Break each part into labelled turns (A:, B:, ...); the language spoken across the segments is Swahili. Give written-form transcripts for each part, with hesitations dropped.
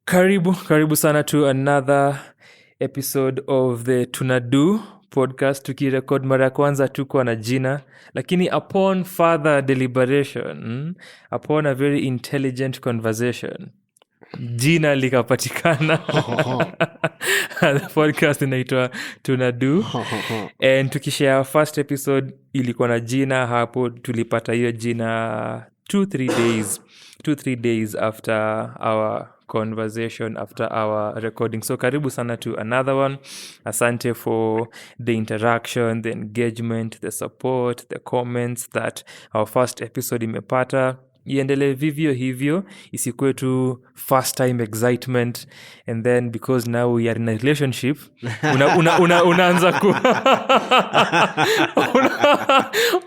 A: Karibu sana to another episode of the Tunado podcast. Tukirecord mara ya kwanza tuko na jina, lakini upon further deliberation, upon a very intelligent conversation, jina likapatikana. The podcast inaitwa Tunado. And tukishare first episode ilikuwa na jina, hapo tulipata hiyo jina 2-3 days after our conversation, after our recording. So karibu sana to another one. Asante for the interaction, the engagement, the support, the comments that our first episode imepata. Iendelee vivyo hivyo, isikuwe tu first time excitement, and then because now we are in a relationship unaanza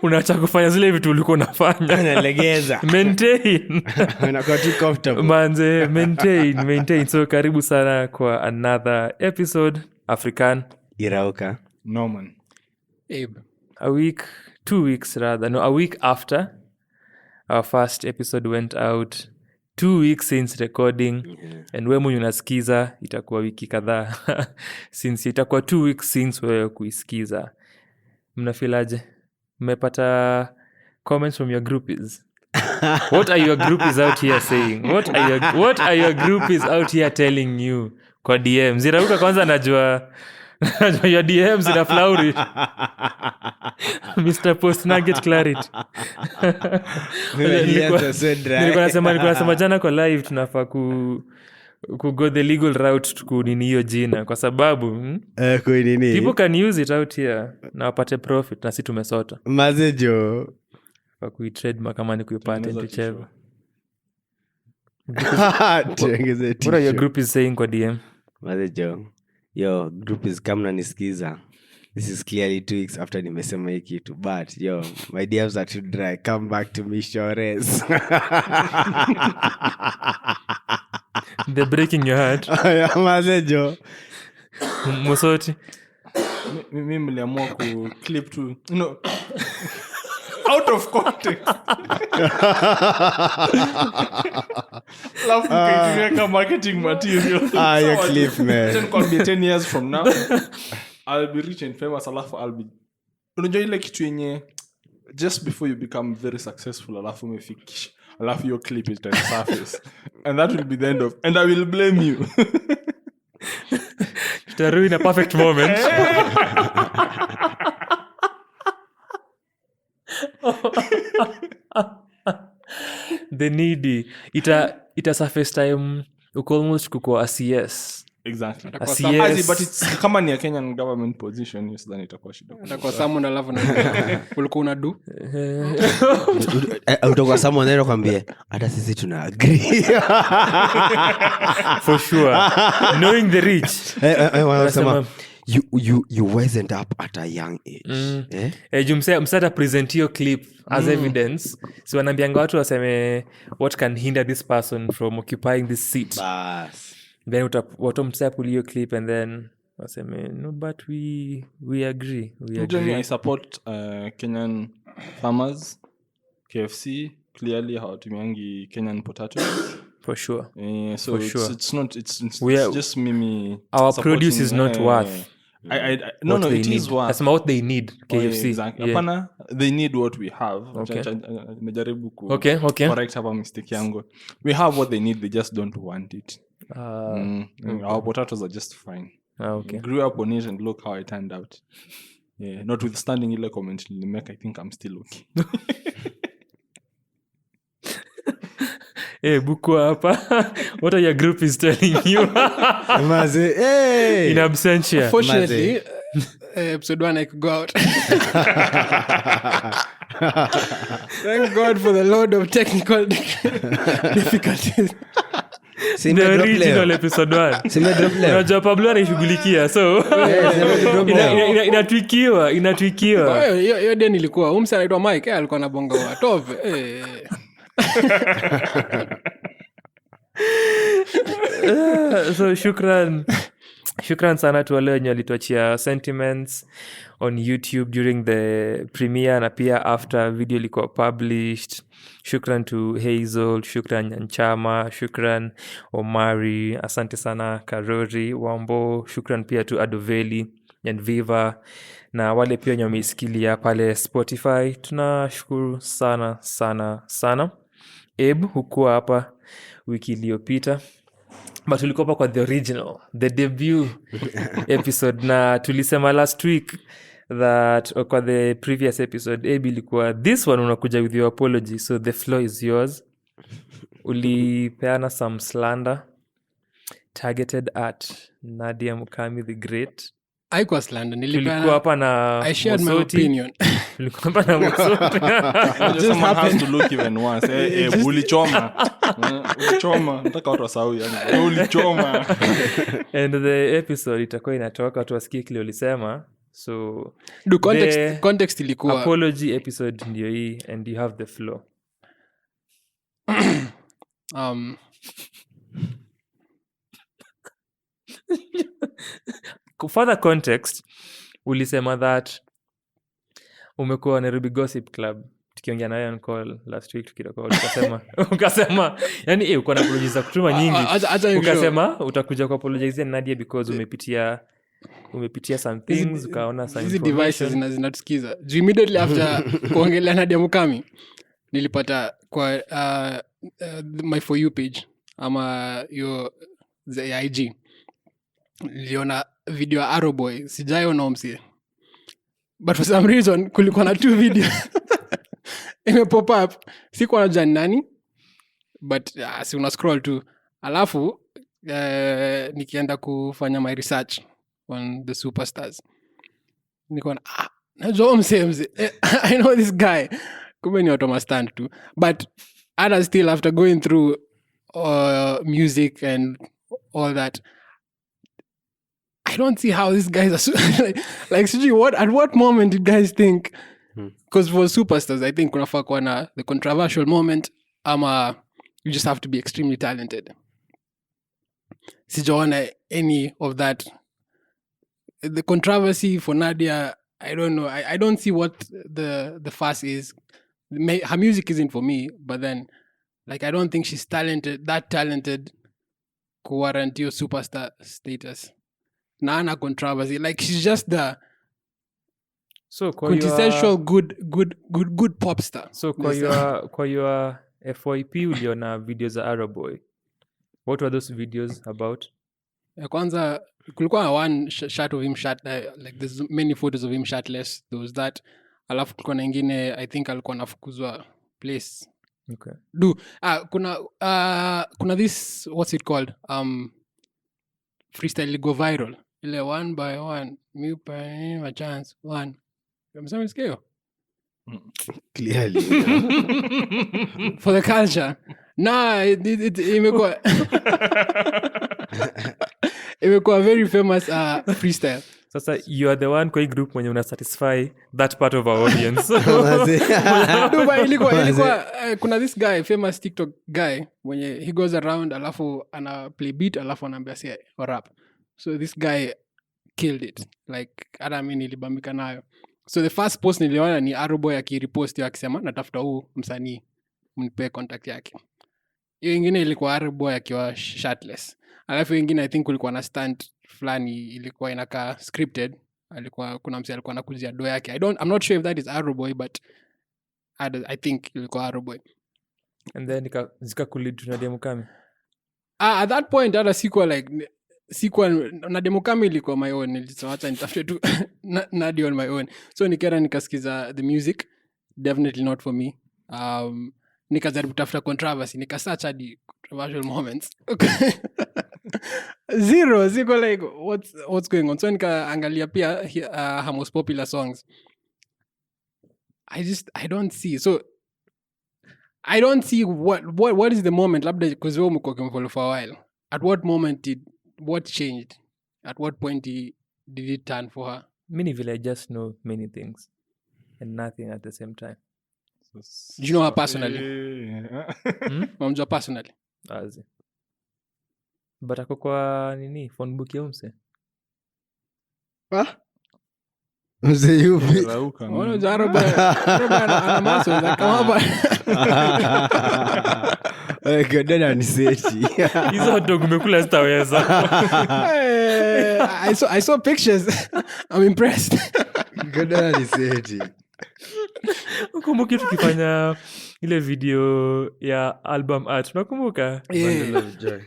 A: unaacha kufanya zile vitu ulikuwa unafanya,
B: unalegeza,
A: maintain
B: unakuwa too comfortable
A: manze, maintain. So karibu sana kwa another episode. African
B: Irauka
C: Norman
A: Abe. A week after our first episode went out, 2 weeks since recording. And we mwenye unasikiza itakuwa wiki kadhaa since itakuwa 2 weeks since wewe kuisikiza. Mnafilaje? Mmepata comments from your groupies? What are your groupies out here saying? What are your groupies out here telling you kwa DM? Zirauka kwanza najua your DMs ina flourish. Mr. Post Nugget Clarity. Nilikuwa nasema jana kwa live tunafaa ku go the legal route kunini hiyo jina, kwa sababu people can use it out here na wapate profit, na si tumesota
B: mazejo
A: kwa kuitrademark kama ni kuipata tucheve. What are your group is saying kwa DM?
B: mazejo yo group is kama nanisikiza, this is clearly 2 weeks after nimesema hii kitu, but yo my DMs are too dry, come back to me shores.
A: They're breaking your heart.
B: mazejo
A: Mosoti
C: mimi mliamua ku clip to out of context. Love kuitumia marketing material.
B: Your clip man.
C: Then call me 10 years from now I'll be rich and famous, alafu I'll be, unajua ile kitu yenye just before you become very successful alafu umefikisha, alafu your clip is to the surface and that will be the end of, and I will blame you.
A: in a perfect moment. The needy ita surface time uko almost kuko CS.
C: Exactly.
A: CS.
C: But it's kama ni a Kenyan government position, yes, then itakuwa shida.
D: Itakuwa someone alafu na ulikuwa unadu
B: utakuwa someone ndio kwambie hata sisi tuna agree.
A: For sure. Knowing the rich.
B: Wanasema you wised up at a young age.
A: Msata present your clip as evidence. So wanaambianga watu waseme what can hinder this person from occupying this seat.
B: Bas.
A: Then watu msaya pull your clip and then waseme no, but we agree.
C: I support Kenyan farmers. KFC clearly hawatumiangi Kenyan potatoes.
A: For sure.
C: So
A: For sure.
C: it's just mimi.
A: Our produce is not worth.
C: No, it is worth.
A: That's what they need. KFC.
C: Exactly. Apana, they need what we have.
A: Okay.
C: Najaribu
A: Okay.
C: correct hapa mistake yangu. We have what they need, they just don't want it. Our potatoes are just fine.
A: Okay.
C: Grew up on it and look how it turned out. Yeah, notwithstanding ile comment nilimeka, I think I'm still okay.
A: Hey, buku hapa. What are your group is telling you?
B: Maze, hey!
A: In absentia.
D: Fortunately, episode 1 I could go out. Thank God for the load of technical difficulties.
A: The original episode 1. Unajua Pablo anaishughulikia, so inatwikiwa.
D: Hiyo deni ilikuwa umse anaitwa Mike, alikuwa anabonga watope.
A: So shukran shukran sana tu wale wenye walituachia sentiments on YouTube during the premiere na pia after video ilikuwa published. Shukran to Hazel, shukran Nyanchama, shukran Omari, asante sana Karori, Wambo, shukran pia to Adoveli and Viva na wale pia wenye wameisikilia pale Spotify. Tunashukuru sana sana sana. Abe hukuwa hapa wiki iliyopita, but tulikuwa hapa kwa the original, the debut episode, na tulisema last week that kwa the previous episode Abe ilikuwa this one unakuja with your apology, so the floor is yours. Ulipeana some slander targeted at Nadia Mukami the Great.
D: Haikuwa slander,
A: Tulikuwa hapa na
D: I shared my
A: Mosoti.
D: opinion.
A: Tulikuwa hapa na Mosoti.
C: Someone has to look even once. Ulichoma. Ulichoma. Nataka watu wasahau yani. Ulichoma.
A: And the episode itakuwa inatoka watu wasikie kile ulisema. So
D: Do
A: the
D: context ilikuwa
A: apology episode ndio hii and you have the floor. Further context, ulisema that umekuwa Nairobi Gossip Club tukiongea naye on call last week tukirekodi, ukasema yani uko na apologies za kutuma nyingi, ukasema utakuja ku apologize Nadia because umepitia some things, ukaona some
D: hizi devices zinatusikiza. Immediately after kuongelea Nadia Mukami nilipata kwa my for you page ama your the IG, niliona video ya Arrow Boy, sijaiona omsie, but for some reason kulikuwa na 2 video ime pop up, sikuwa najua ni nani, but si una scroll tu, alafu nikienda kufanya my research on the superstars nikaona najua omsie I know this guy, kumbe ni Otoma stand tu, but other still after going through music and all that, I don't see how these guys are like at what moment did guys think, because for superstars I think kunafaa kuwa na the controversial moment ama you just have to be extremely talented. Sijaona any of that. The controversy for Nadia, I don't know. I don't see what the fuss is. Her music isn't for me, but then like I don't think she's that talented to warrant your superstar status. Nana controversy, like she's just the quintessential good pop star.
A: So kwa your FYP uliona videos za Arrow Boy. What were those videos about?
D: Kwanza kulikuwa one shot of him like there's many photos of him shirtless. There was that. Alafu kulikuwa na ingine I think alikuwa nafukuzwa place.
A: Okay.
D: Kuna this, what's it called? Freestyle go viral. Ile one by one, me pay my chance one. Msema sikio?
B: Clearly.
D: For the culture. Imekuwa very famous freestyle.
A: Sasa you are the one kwa hii group mwenye una satisfy that part of our audience.
D: Ilikuwa kuna this guy, famous TikTok guy, mwenye he goes around alafu ana play beat alafu anaambia si rap. So this guy killed it. Like hata mimi nilibambika nayo. So the first post niliona ni Arrow Boy akirepost yake akisema natafuta huu msanii mnipe contact yake. Hiyo ingine ilikuwa Arrow Boy akiwa shirtless. Alafu ingine I think kulikuwa na stunt fulani ilikuwa inakaa scripted. Kuna msee alikuwa anakuzia do yake. I'm not sure if that is Arrow Boy, but I think ilikuwa Arrow Boy.
A: And then zikakulid to Nadia Mukami.
D: At that point hata sikuwa Nadia Mukami ilikuwa my own. Niliacha nitafute tu Nadia on my own. So nikaenda nikasikiza the music, definitely not for me. Nikajaribu kutafuta controversy, nikasearch hadi controversial moments. Zero, siko like what's going on. So nikaangalia pia her most popular songs. I don't see. So I don't see what is the moment, labda because wewe umekuwa kimfollow for a while. At what moment what changed? At what point did it turn for her?
A: Many vile I just know many things and nothing at the same time.
D: Do you know her personally? Mamjua personally?
A: Azi. But ako kwa nini phone book ya umse?
B: Mzee yupi?
C: Rauka.
D: Ona Jaroba ana muscles kama hapa.
B: Godana ni seti.
A: Hizo dog umekula sitaweza.
D: I saw pictures. I'm impressed.
B: Godana ni seti.
A: Ukumbuki tukifanya ile video ya album art. Unakumbuka?
B: Bundle of joy.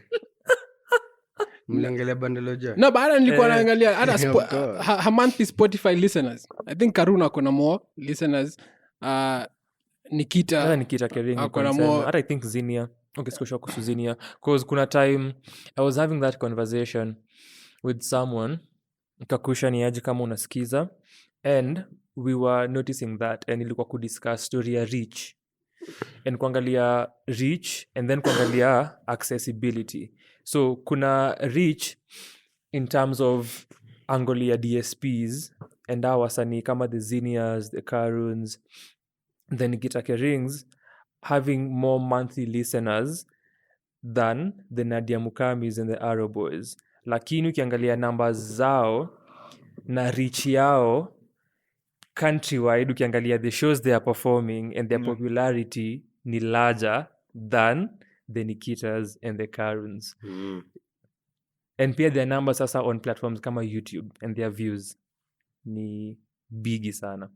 B: Mliangalia Bundle of joy?
D: No, but nilikuwa naangalia hata
B: of course.
D: her monthly Spotify listeners. I think Karuna kuna more listeners. Nikita.
A: Hata Nikita Kering.
D: Akona more.
A: Hata I think Zinia. Okay, sikuwa kuhusu Zinia. Because kuna time I was having that conversation with someone. Kakusha ni aje kama unasikiza. And we were noticing that. And ilikuwa kudiscuss story ya reach. And kuangalia reach. And then kuangalia accessibility. So kuna reach in terms of angle ya DSPs. And our wasanii kama the Zinias, the Karuns, the Nikita Kerings having more monthly listeners than the Nadia Mukamis and the Arrow Boys. Lakini ukiangalia numbers zao na reach yao countrywide, ukiangalia the shows they are performing and their popularity ni larger than the Nikitas and the Karuns. And pia their numbers sasa on platforms kama YouTube and their views ni bigi sana.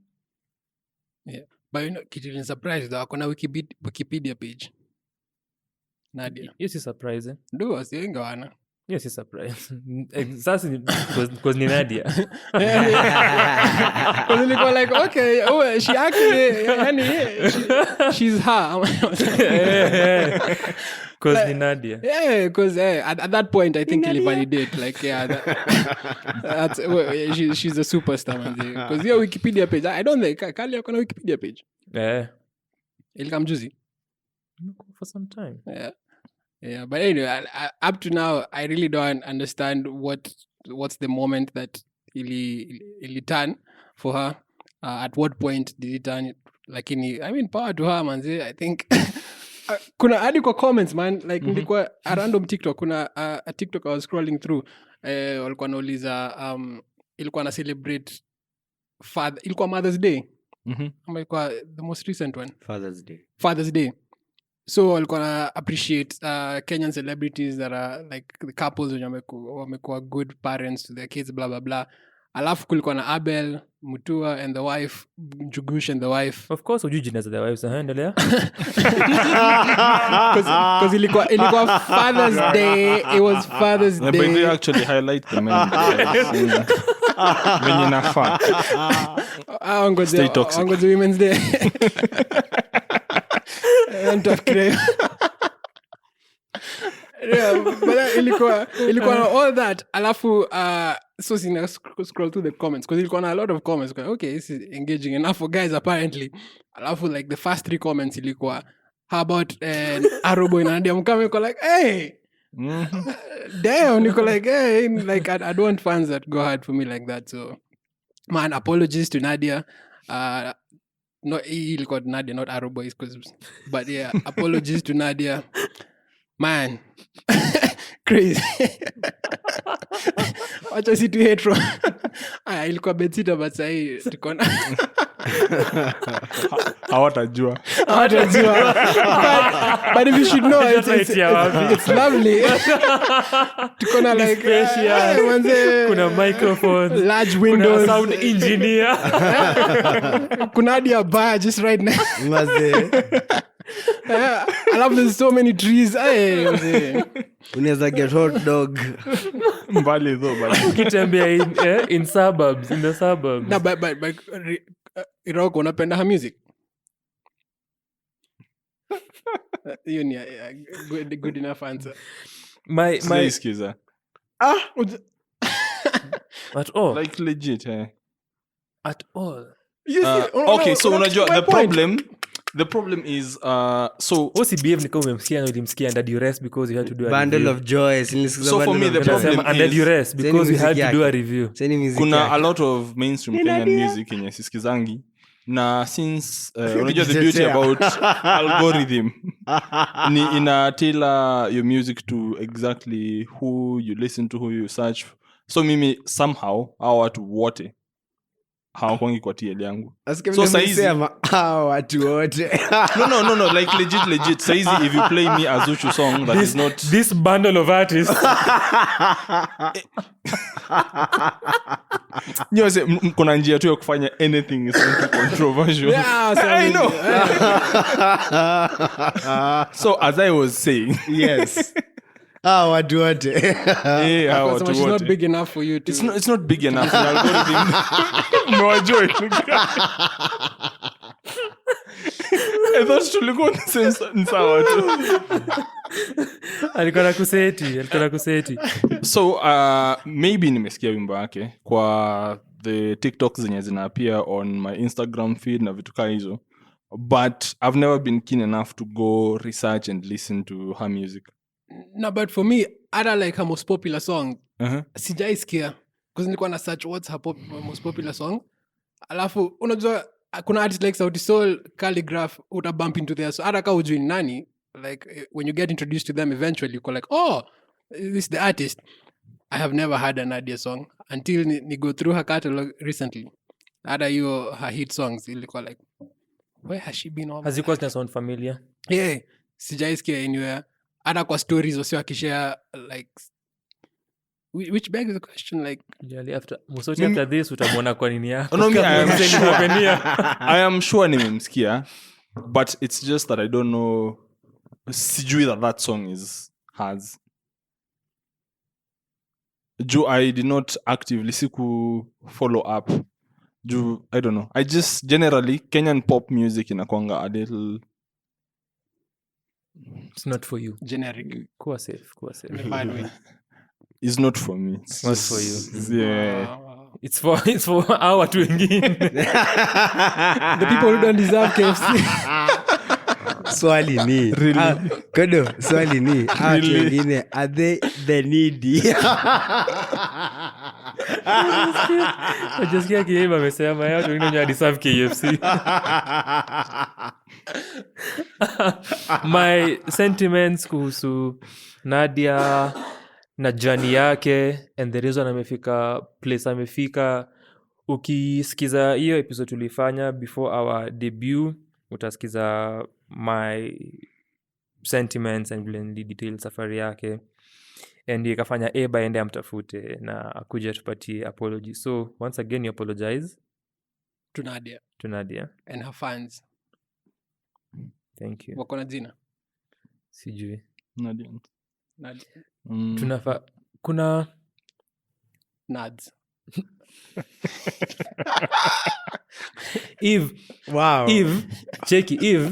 D: Yeah. But you know, kitu ni surprise though. Akona Wikipedia page. Nadia.
A: Hiyo si surprise.
D: Ndio wasienga wana.
A: Hiyo si surprise. Sasa ni because ni Nadia.
D: Because nilikuwa like, okay, oh, she actually, yani, she's her.
A: Because ni Nadia.
D: Yeah, because at that point, I think he'll validate. Like, yeah, that's she's a superstar, man. Because your Wikipedia page, I don't think, Kali akona Wikipedia page.
A: Yeah.
D: Ilikam juzi.
A: For some time.
D: Yeah, but anyway, up to now, I really don't understand what's the moment that ili turn for her. At what point did it turn? Like, I mean, power to her, man. I think kuna hadi kwa comments, man. Like, nilikuwa a random TikTok. Kuna a TikTok I was scrolling through. Walikuwa nauliza, ilikuwa na celebrate father. Ilikuwa Mother's Day. Ama ilikuwa the most recent one. Father's Day. So walikuwa na appreciate Kenyan celebrities that are like the couples wenye wamekuwa good parents to their kids, blah blah blah. Alafu kulikuwa na Abel Mutua and the wife, Jugush and the wife.
A: Of course ujui jina za the wives. Endelea.
D: Because ilikuwa Father's Day. It was Father's Day.
C: But they actually highlight the men. Venye nafaa. Stay toxic.
D: Ongoze Women's Day. Yeah, but ilikuwa all that. Alafu so sina scroll through the comments because ilikuwa na a lot of comments. Okay, this is engaging enough for guys apparently. Alafu like the first 3 comments ilikuwa, how about Arrow Boy na Nadia Mukami? Niko like, hey, damn. Niko like, hey, like I don't want fans that go hard for me like that. So man, apologies to Nadia. No, ilikuwa Nadia, not Arrow Boys, but yeah, apologies to Nadia. Man, crazy. Wacha si tu hate from. Ilikuwa bedsitter but sahi tukona.
C: Hawatajua.
D: But if you should know, it's lovely. Tukona like
A: kuna microphones,
D: large windows,
A: kuna sound engineer.
D: Kuna Nadia bar just right now. I love there's so many trees.
B: Unaweza get hot dog
C: Mbali though, but
A: Ukitembea in suburbs, in the suburbs.
D: No, but Iroko unapenda her music? Hiyo ni good enough answer.
A: My
C: Siskiza.
A: at all.
C: Like legit,
A: At all.
C: Okay, so unajua the problem is so
A: What's the behave nika umemsikia na ulimsikia under duress because you had to do a
B: Bundle
A: review.
B: of joy.
C: So for me, the problem
A: Under
C: is
A: duress because we had to do a review.
C: kuna a lot of mainstream Kenyan music yenye siskizangi na since unajua the beauty about algorithm ni ina tailor your music to exactly who you listen to, who you search So mimi somehow hao watu wote hawakwangi kwa TL yangu.
B: Asikia
C: So
B: vile
C: saizi-
B: umesema, watu wote.
C: No, like legit. Saizi if you play me a Zuchu song that is not
A: This bundle of artists.
C: nyose kuna njia tu ya kufanya anything is controversial.
D: Yeah, so
C: I know. So as I was saying,
B: Yes. Watu wote.
C: hao
D: so
C: watu
D: much is not
C: wote.
D: big enough for you to
C: It's not big enough. The algorithm. Mwajoi. I thought tulikuwa the same sawa tu.
A: alikuwa na kuseti.
C: So maybe nimesikia wimbo yake kwa the TikToks zenye zinaappear on my Instagram feed na vitu kaa hizo, but I've never been keen enough to go research and listen to her music.
D: No, but for me, other like her most popular song,
C: Uh-huh.
D: sijaisikia because nilikuwa na search what's her most popular song, alafu unajua kuna artist like Sauti Sol, Calligraph, uta bump into their so hata ka ujui ni nani, like when you get introduced to them eventually you go like, oh, this is the artist. I have never heard a Nadia song until ni go through her catalog recently. Hata hiyo her hit songs ilikuwa like, where has she been all my
A: Hazikuwa zina sound familiar.
D: yeah, sijaisikia anywhere. Hata kwa stories wasi wakishare like which begs the question like
A: Jali after Mosoti after this utamwona kwa nini yako.
C: No, me, I am
A: Mzee
C: sure.
A: nimepenia.
C: I am sure nimemsikia, but it's just that I don't know. Sijui that song is hers. I did not actively siku follow up. I don't know. I just generally Kenyan pop music inakwanga a little
A: It's not for you.
D: generic
A: Kuwa safe.
D: in a bad way.
C: is not for me. It's
A: Not
C: just-
A: for you.
C: Yeah.
A: It's for hao watu wengine.
D: The people who don't deserve KFC.
B: Swali ni Kodo, swali ni watu wengine, are they the needy?
A: Najisikia Kiema amesema ya watu wengine deserve KFC. My sentiments kuhusu Nadia na jani yake and the reason amefika place amefika, ukisikiza hiyo episode tulifanya before our debut utasikiza my sentiments and vile nilidetail safari yake, and ikafanya Eba ende amtafute na akuja tupatie apology. So once again you apologize
D: To Nadia
A: to Nadia.
D: and her fans.
A: Thank you.
D: Wako na jina
A: Sijui
C: Nadia.
D: Nadia.
A: tunafa kuna
D: Nads.
A: Eve
B: Wow.
A: Eve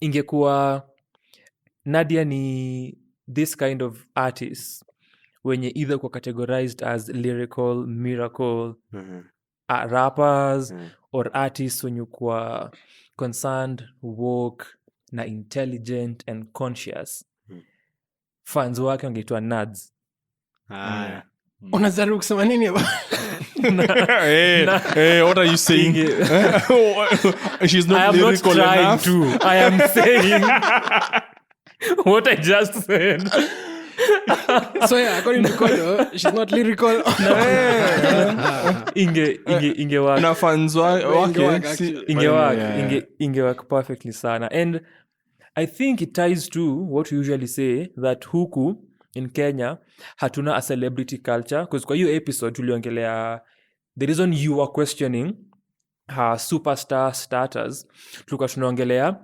A: ingekuwa Nadia ni this kind of artist wenye either kwa categorized as lyrical, miracle, rappers or artists wenye kwa concerned, woke na intelligent and conscious. Fans wake wangeitwa Nads.
D: Unajaribu kusema nini?
C: Hey, what are you saying? She's
A: I
C: not
A: am not
C: lyrical
A: trying
C: enough.
A: to. I am saying what I just said.
D: So yeah, according to Kodo, she's not lyrical.
A: Ingewak.
C: Na fans wake
D: actually.
A: Ingewak perfectly sana. And I think it ties to what we usually say that huku in Kenya hatuna a celebrity culture, because kwa hiyo episode tuliongelea the reason you were questioning her superstar status, tulikuwa tunaongelea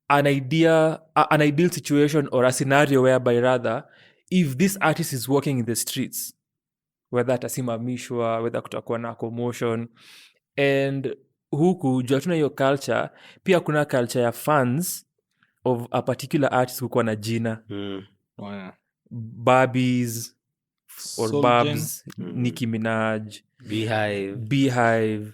A: an ideal situation or a scenario whereby rather if this artist is walking in the streets, whether atasimamishwa, whether kutakuwa na commotion, and huku juu hatuna hiyo culture. Pia kuna culture ya fans of a particular artist kukuwa na jina
C: Oh, yeah.
A: Barbies or
C: Soul
A: Babs, Nicki Minaj, Beehive,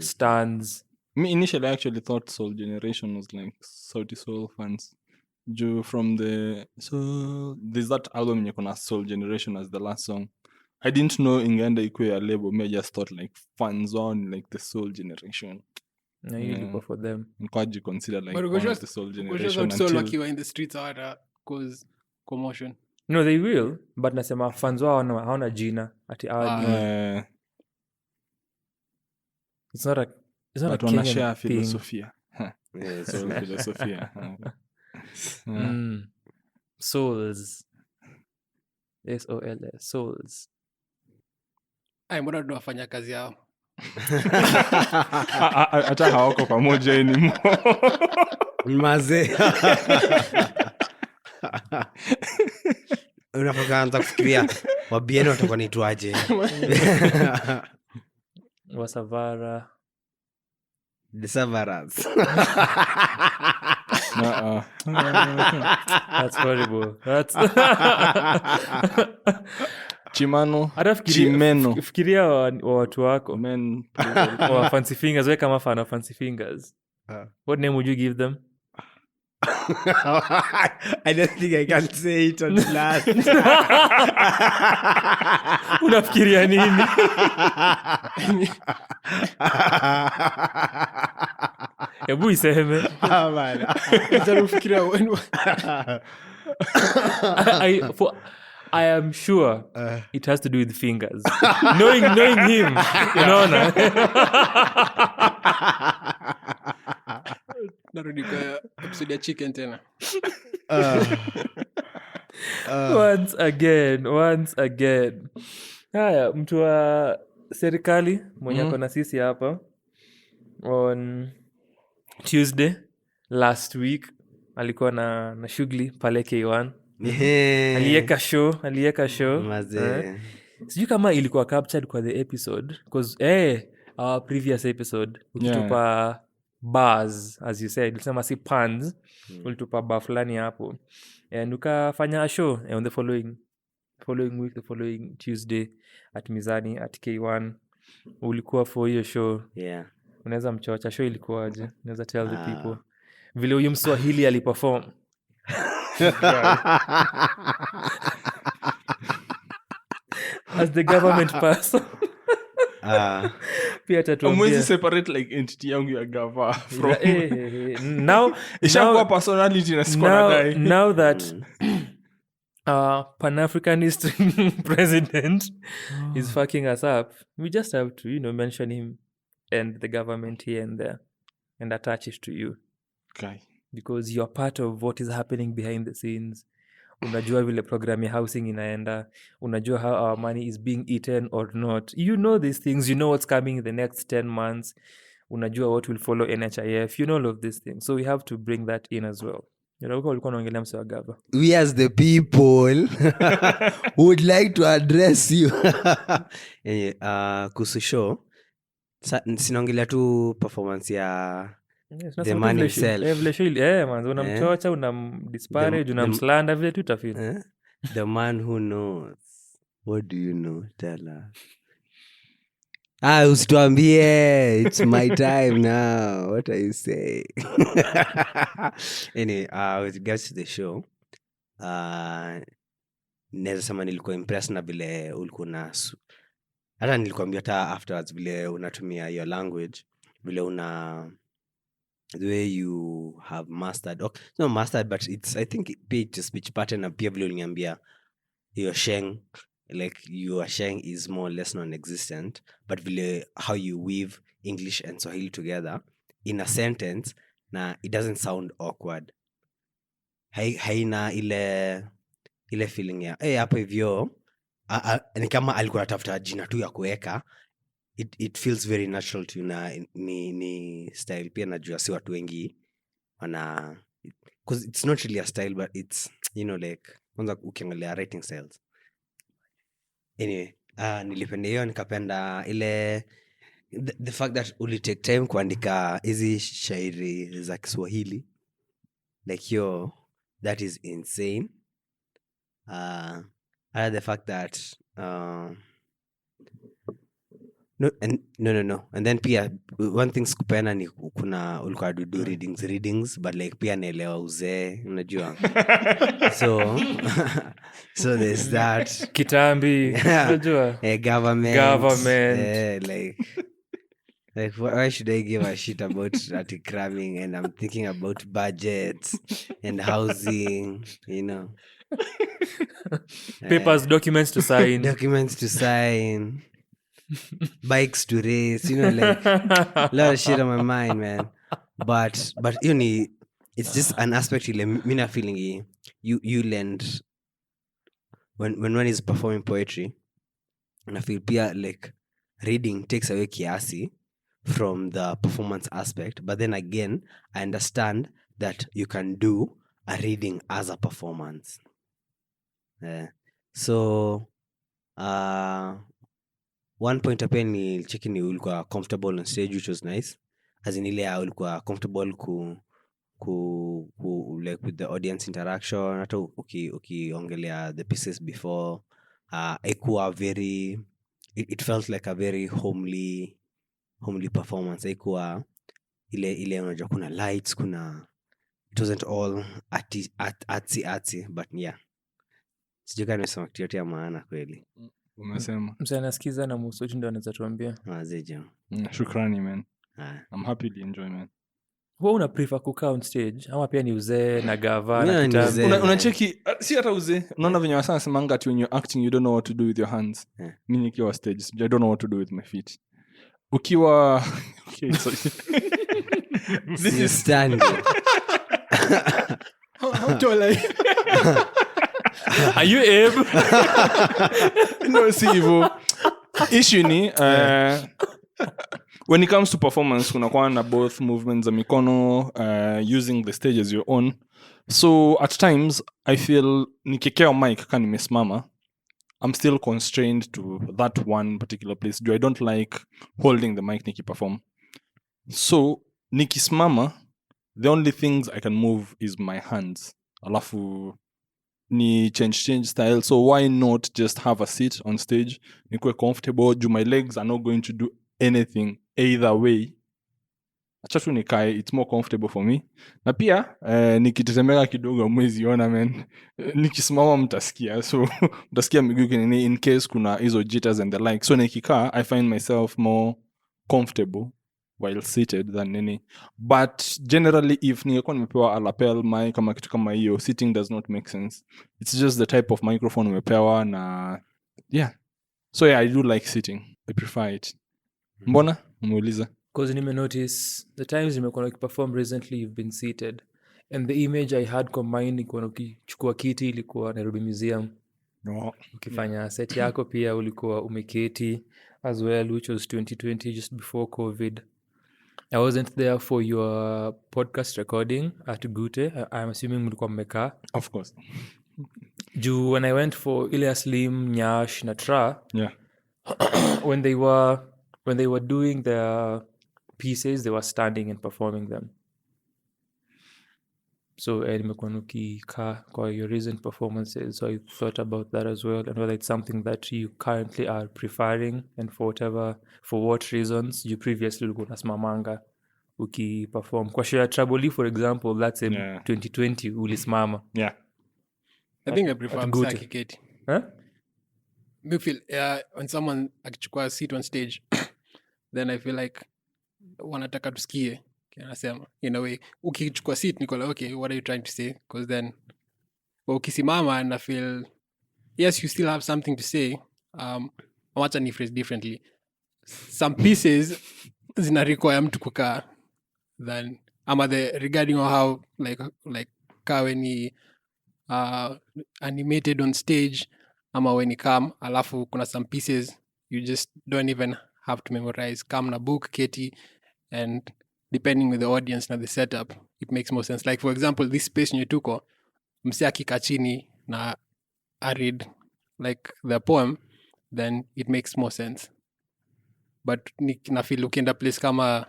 A: Stans.
C: Me initially I actually thought Soul Generation was like Sauti Soul fans. From the there's that album yenye kuna Soul Generation as the last song. I didn't know ingeenda ikuwe ya label. Me I just thought like fans on like the Soul Generation.
A: Na hiyo ilikuwa for them.
C: Nikaji consider like
D: But
C: one of the Soul Generation
D: Soul
C: until
D: wakiwa in the streets hawata cause commotion.
A: No, they will, but nasema fans wao hawana jina ati hawa ni it's not a
C: but
A: Kenyan
C: wanashare
A: thing.
C: filosofia.
B: Yes.
C: So filosofia.
A: Souls. SOLS. Souls.
D: Ai, mbona tunafanya kazi yao?
C: Hata hawako pamoja anymore.
B: Mazee. Unapoanza kufikiria wabieni watakuwa naitwaje?
A: Wasavara.
B: The Savaras.
A: That's horrible. That's
C: Chimano.
A: hata
C: Chimeno.
A: fikiria wa watu wako
C: Men.
A: wa fancy fingers, we kama fan of fancy fingers. What name would you give them?
B: I don't think I can say it on last.
A: Unafikiria nini? Hebu iseme.
D: Nitafikiria wenu.
A: I am sure it has to do with fingers. knowing him, unaona.
D: Narudi kwa episode ya chicken tena.
A: Once again. Haya, mtu wa serikali mwenye ako na sisi hapa on Tuesday last week alikuwa na shughuli pale K1. Alieka show.
B: Mazee.
A: Sijui kama ilikuwa captured kwa the episode because our previous episode ukitupa bars, as you said, ulisema si puns, ulitupa bar fulani hapo and ukafanya a show on the following week, the following Tuesday at Mizani at K1. Ulikuwa for hiyo show.
B: Yeah.
A: Unaweza mchocha, show ilikuwaje? Unaweza tell the people vile huyu Mswahili aliperform. As the government person. Pia tatuambia.
C: Mwezi separate like entity yangu ya gava from.
A: Now
C: Ishakuwa personality na sikona dai.
A: Now that Pan-Africanist president is fucking us up, we just have to, mention him and the government here and there and attach it to you.
C: Okay.
A: Because you're part of what is happening behind the scenes. Unajua vile program ya housing inaenda. Unajua how our money is being eaten or not. You know these things. You know what's coming in the next 10 months. Unajua what will follow NHIF. You know all of these things. So we have to bring that in as well. Ulikuwa unaongelea mse wa gava.
B: We as the people would like to address you. Kuhusu show, sinaongelea tu performance ya the man himself.
A: Unamchocha, unamdisparage, unamslanda vile tu utafeel.
B: The man who knows. What do you know? Tell us. Usituambie. It's my time now. What are you saying? Anyway, with regards to the show, naweza sema nilikuwa impressed na vile ulikuwa na hata nilikwambia hata afterwards vile unatumia your language, vile the way you have mastered, not mastered, but it's, I think it's a speech pattern, na pia vile uliniambia your sheng, like your sheng is more or less non-existent, but vile how you weave English and Swahili together in a sentence, na it doesn't sound awkward. Haina ile feeling ya hapo hivyo ni kama alikuwa anatafuta jina tu ya kuweka. It feels very natural to you, na ni style pia najua si watu wengi wana, because it's not really a style but it's like kwanza ukiangalia writing styles. Anyway, nilipenda hiyo, nikapenda ile the fact that uli take time kuandika hizi shairi za Kiswahili, like that is insane. The fact that no, and then pia one thing sikupenda ni kuna ulikuwa do readings but like pia naelewa uzee, unajua. so there's that
A: kitambi, unajua.
B: Government
A: like
B: Like, why should I give a shit about cramming? And I'm thinking about budgets and housing,
A: Papers, documents to sign.
B: documents to sign, bikes to race, like a lot of shit on my mind, man. But it's just an aspect ile mi na feeling you learned when one is performing poetry, and I feel pia like reading takes away kiasi from the performance aspect, but then again I understand that you can do a reading as a performance. So one point up ni cheki ni ulikuwa comfortable on stage, which was nice, as in ile ulikuwa comfortable ku like with the audience interaction, hata ukiongelea the pieces before, haikuwa very, it felt like a very homely performance. Haikuwa ile unajua kuna lights, it wasn't all artsy, but yeah, sijui kama nimesema kitu yote ya maana kweli.
C: Umesema.
A: Msee anasikiza na Mosoti ndio anaweza tuambia.
B: Zejo.
C: Shukrani, man. I'm happy to enjoy, man.
A: Wewe una prefer kukaa on stage ama pia ni uzee na gava
B: Mimi
A: na
B: ni
A: kitabu?
B: uzee.
C: Unacheki si hata uzee. Unaona venye wasana semanga ati when you're acting you don't know what to do with your hands.
B: Yeah.
C: Mimi nikiwa stage I don't know what to do with my feet. Ukiwa okay, so this is
B: standing.
D: How tall are you?
A: Are you Abe?
C: no, si hivyo. Issue ni when it comes to performance kunakuwa na both movements za mikono, using the stage as your own. So at times I feel nikikea mic kama nimesimama, I'm still constrained to that one particular place. I don't like holding the mic nikiperform. So nikisimama, the only things I can move is my hands. Alafu ni change style. So why not just have a seat on stage, nikuwe comfortable, my legs are not going to do anything either way. Acha tu nikae, it's more comfortable for me. Na pia nikitetemeka kidogo mwezi ona, man, nikisimama mtasikia, so mtasikia miguu kinini in case kuna hizo jitters and the like. So nikikaa I find myself more comfortable while seated than nini. But generally if ningekuwa nimepewa a lapel mic kama kitu kama hiyo, sitting does not make sense. It's just the type of microphone umepewa na yeah. So yeah, I do like sitting. I prefer it. Mbona? Umeuliza?
A: Because notice the times nimekuwa nikiperform recently you've been seated, and the image I had combined ni kuwa ukichukua kiti ilikuwa Nairobi Museum.
C: No.
A: Ukifanya set yako pia ulikuwa umeketi as well, which was 2020 just before COVID. I wasn't there for your podcast recording at Gute. I'm assuming mlikuwa mmekaa.
C: Of course.
A: Juu when I went for ile Slim, Nyash na Tra,
C: Yeah.
A: when they were doing their pieces, they were standing and performing them. So nimekuwa nikikaa kwa your recent performances, so I thought about that as well, and whether it's something that you currently are preferring, and for what reasons you previously ulikuwa unasimamanga ukiperform. Kwa show ya Trouble, for example, that's in 2020 ulisimama.
C: Yeah.
D: I think I prefer
A: Good.
D: msaki keti.
A: Huh?
D: Me feel when someone akichukua seat on stage then I feel like wanataka tusikie kinasema in a way. Ukichukua seat niko like okay, what are you trying to say? Because then ukisimama and I feel yes you still have something to say. Wacha ni phrase differently. Some pieces zina require mtu kukaa than ama the regarding how like ka when he animated on stage ama when he come alafu kuna some pieces you just don't even have to memorize, come na book keti, and depending with the audience na the setup it makes more sense. Like for example this space nye tuko mse akika chini na I read like the poem, then it makes more sense. But na feel ukienda place kama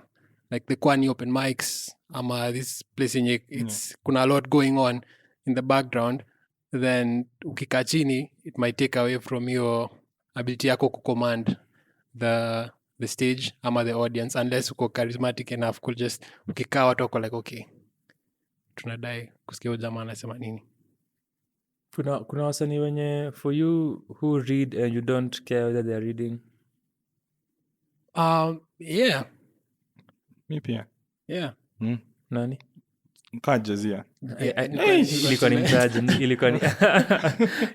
D: like the Kwani open mics ama this place yenye it's kuna a lot going on in the background, then ukika chini it might take away from your ability yako kucommand the stage ama the audience, unless uko charismatic enough could just ukikaa watu wako like okay tunadai kusikia huyu jamaa anasema nini.
A: Kuna wasanii wenye for you who read and you don't care whether they're reading?
D: Yeah,
C: Mi pia.
D: Yeah.
A: Nani?
C: Nkajazia.
A: Ilikuwa ni mtaji.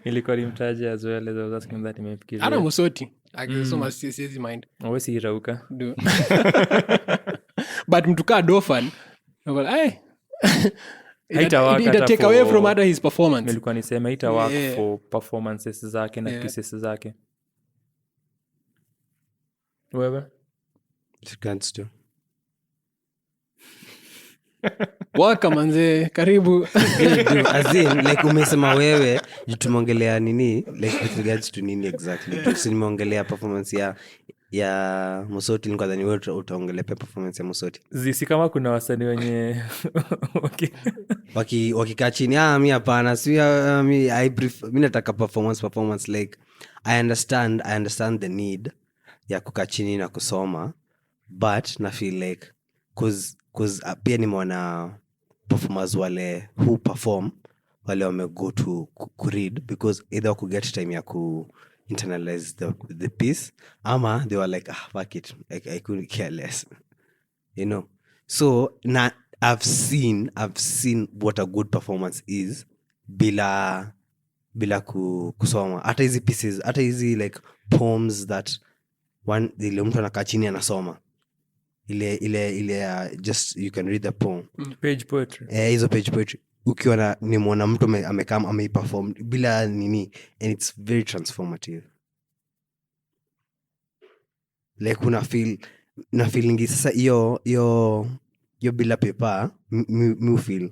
A: Ilikuwa ni mtaji as well as I was asking that imefikiria.
D: Ana Mosoti. Akisoma siezi mind.
A: Awezi irauka.
D: Do. But mtu kaa Dofan. Ita take away from other his performance.
A: Nilikuwa nisema ita work for performances zake na pieces zake. Wewe?
B: Can't do.
D: Waka manze, karibu.
B: As in, like umesema wewe, tumeongelea nini? Like with regards to nini exactly? Nimeongelea performance ya Mosoti, nilikuwa dhani wewe utaongelea performance ya Mosoti.
A: Zisi kama kuna wasanii wenye
B: wakikaa chini, mi hapana, mi nataka performance like I understand the need ya kukaa chini na kusoma, but na feel like cause pia nimeona performers wale who perform wale wamego to read because either ku get time ya ku internalize the piece ama they were like fuck it, I couldn't care less, you know. So na I've seen what a good performance is bila kusoma. Hata hizi pieces, hata hizi like poems that one ile mtu anakaa chini anasoma ile just you can read the poem,
A: page poetry.
B: Hizo page poetry ukiwa nimeona mtu amekam ameiperform bila nini, and it's very transformative. Like una feeling sasa hiyo bila paper me feel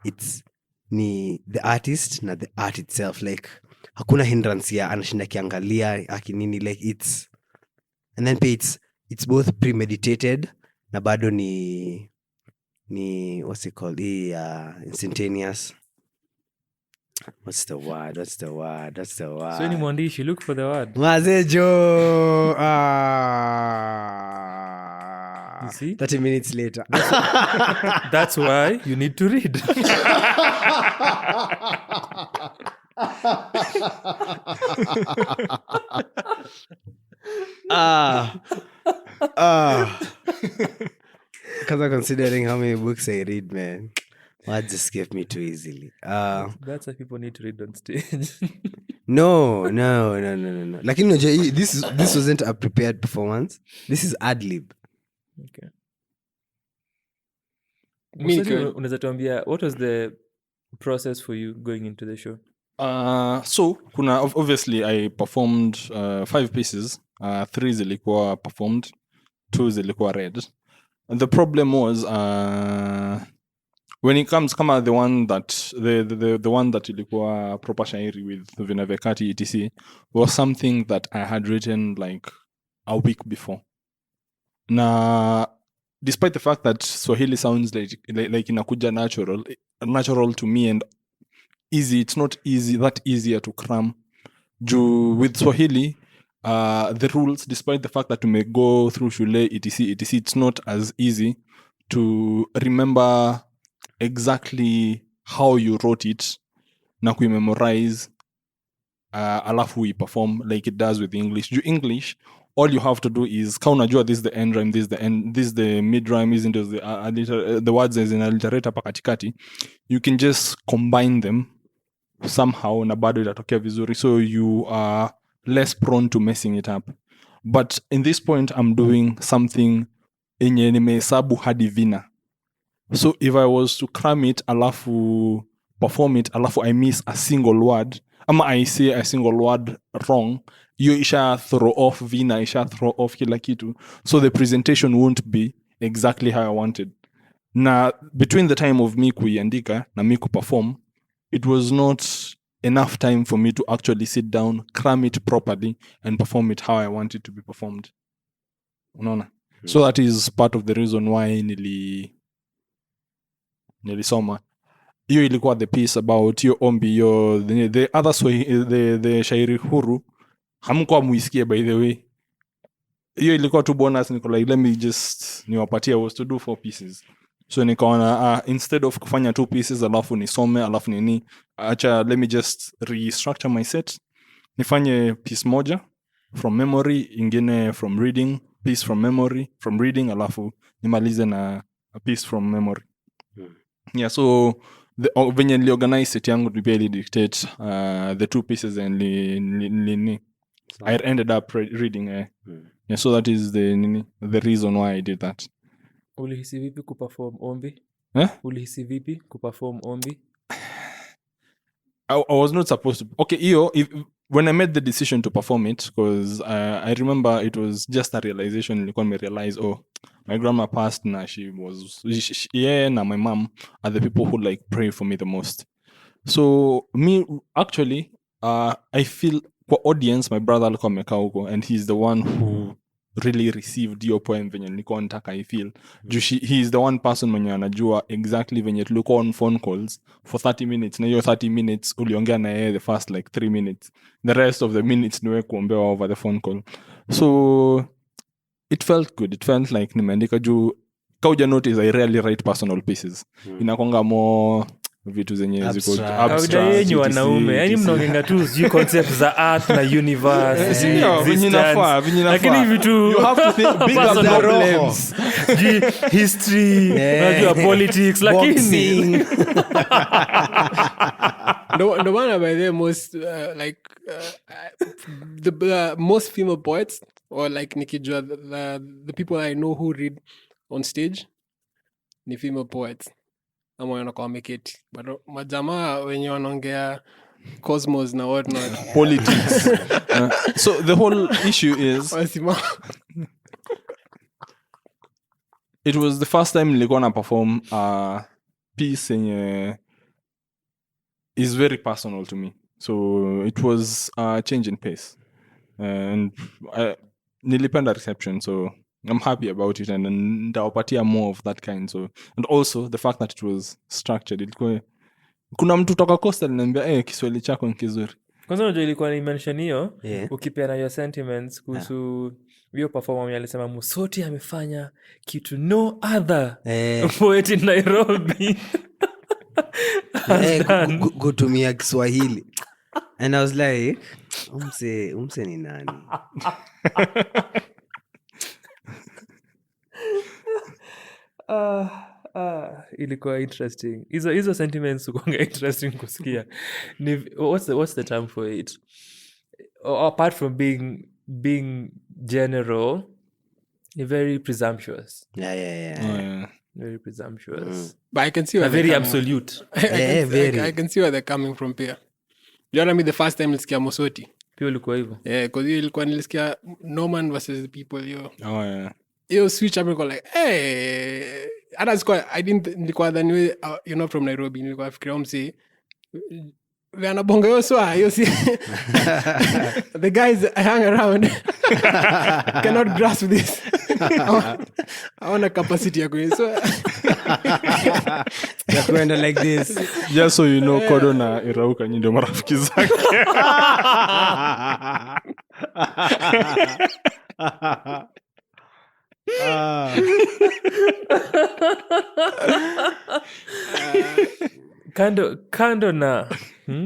B: it's ni the artist na the art itself, like hakuna hindrance ya anashinda kiangalia akinini, like it's and then it's both premeditated na bado ni what's it called, instantaneous. What's the word?
A: So ni mwandishi, look for the word.
B: Mazejo.
A: You see?
B: 30 minutes later.
A: That's why you need to read.
B: Because I'm considering how many books I read, man. Words escape me too easily.
A: That's why people need to read on stage.
B: No. Like, you know, this wasn't a prepared performance. This is ad-lib.
A: Okay.
D: Mimi
A: Unaweza tuambia what was the process for you going into the show?
C: So kuna obviously I performed 5 pieces. 3 zilikuwa performed, 2 zilikuwa read. And the problem was when it comes kama the one that ilikuwa proper shairi with vinavekati etc was something that I had written like a week before. Na despite the fact that Swahili sounds like inakuja natural to me and easy, it's not that easier to cram. With Swahili, the rules, despite the fact that you may go through shule etc, it's not as easy to remember exactly how you wrote it na kuimemorize alafu we perform like it does with English. English, all you have to do is ka unajua this is the end rhyme, this is the mid rhyme, isn't the words as in alliterator pa katikati, you can just combine them somehow na bado itatokea vizuri, so you are less prone to messing it up. But in this point I'm doing something enye nimehesabu hadi vina. So if I was to cram it alafu perform it alafu I miss a single word ama I say a single word wrong, you isha throw off vina, isha throw off kila kitu, so the presentation won't be exactly how I wanted. Na between the time of me kuiandika na me kuperform, it was not enough time for me to actually sit down, cram it properly and perform it how I want it to be performed. Unaona? So that is part of the reason why nilisoma. Hiyo ilikuwa the piece about hiyo ombi, hiyo the other the shairi huru hamkuwa muisikie by the way. Hiyo ilikuwa tu bonus, niko like let me just niwapatia was to do 4 pieces. So nikaona instead of kufanya 2 pieces alafu nisome alafu nini, acha let me just restructure my set, nifanye piece moja from memory, ingine from reading, piece from memory, from reading, alafu nimalize na a piece from memory. Yeah, so venye niliorganize set yangu pia ili dictate the two pieces and I ended up reading. Yeah, so that is the reason why I did that.
A: Ulihisi vipi kuperform ombi? Ulihisi vipi kuperform ombi?
C: I was not supposed to. Okay, when I made the decision to perform it, because I remember it was just a realization. I realized, my grandma passed, and she and my mom are the people who like pray for me the most. So me, actually, I feel for audience, my brother alikuwa amekaa huko, and he's the one who really received your poem venye nilikuwa nataka I feel. He is the one person mwenye anajua exactly venye tulikuwa on phone calls for 30 minutes, na hiyo 30 minutes uliongea na yeye the first like 3 minutes, the rest of the minutes niwe kuombewa over the phone call. So it felt good. It felt like nimeandika juu kauja notice I rarely write personal pieces. Inakwanga more vitu zenye ziko
A: abstract yenyu wanaume, yani mnaongenga tu sijui concept za art na universe, lakini vitu
C: you have to think big
A: problems, history, unajua politics, lakini
D: the one by the most like the most female poets, or like nikijua the people I know who read on stage ni female poets. Ama wanakuwa wameketi, but majamaa wenye wanaongea cosmos na whatnot,
C: politics. So the whole issue is it was the first time nilikuwa na perform a piece yenye is very personal to me, so it was a change in pace, and nilipenda reception, so I'm happy about it, and ndawapatia more of that kind. So, and also the fact that it was structured, ilikuwa kuna mtu toka Coastal ananiambia Kiswahili chako ni kizuri.
A: Kwanza unajua ilikuwa ni mention hiyo, ukipeana your sentiments kuhusu hiyo performance, alisema Mosoti amefanya kitu no other poet in Nairobi
B: kutumia Kiswahili, and I was like umse ni nani?
A: ilikuwa interesting. Hizo sentiments ukonga interesting kusikia. What's the term for it? Apart from being general, very presumptuous.
B: Yeah.
A: Very presumptuous.
D: But I can see where
A: very absolute.
D: I can see where they're coming from pia. You know me the first time nilisikia Mosoti.
A: Pia ulikuwa hivyo.
D: Yeah, because hiyo ilikuwa nilisikia Norman versus the people yo.
C: Yo
D: switch up nilikuwa like, hey, hata sikuwa, nilikuwa dhani you're not from Nairobi, nilikuwa fikiria msi anabonga yo swa, yo si the guys I hang around cannot grasp this. I want a capacity ya kwenye, so
B: ya kuenda like this.
C: Just so you know, Kodo na Irauka ndio marafiki zake.
A: Kando na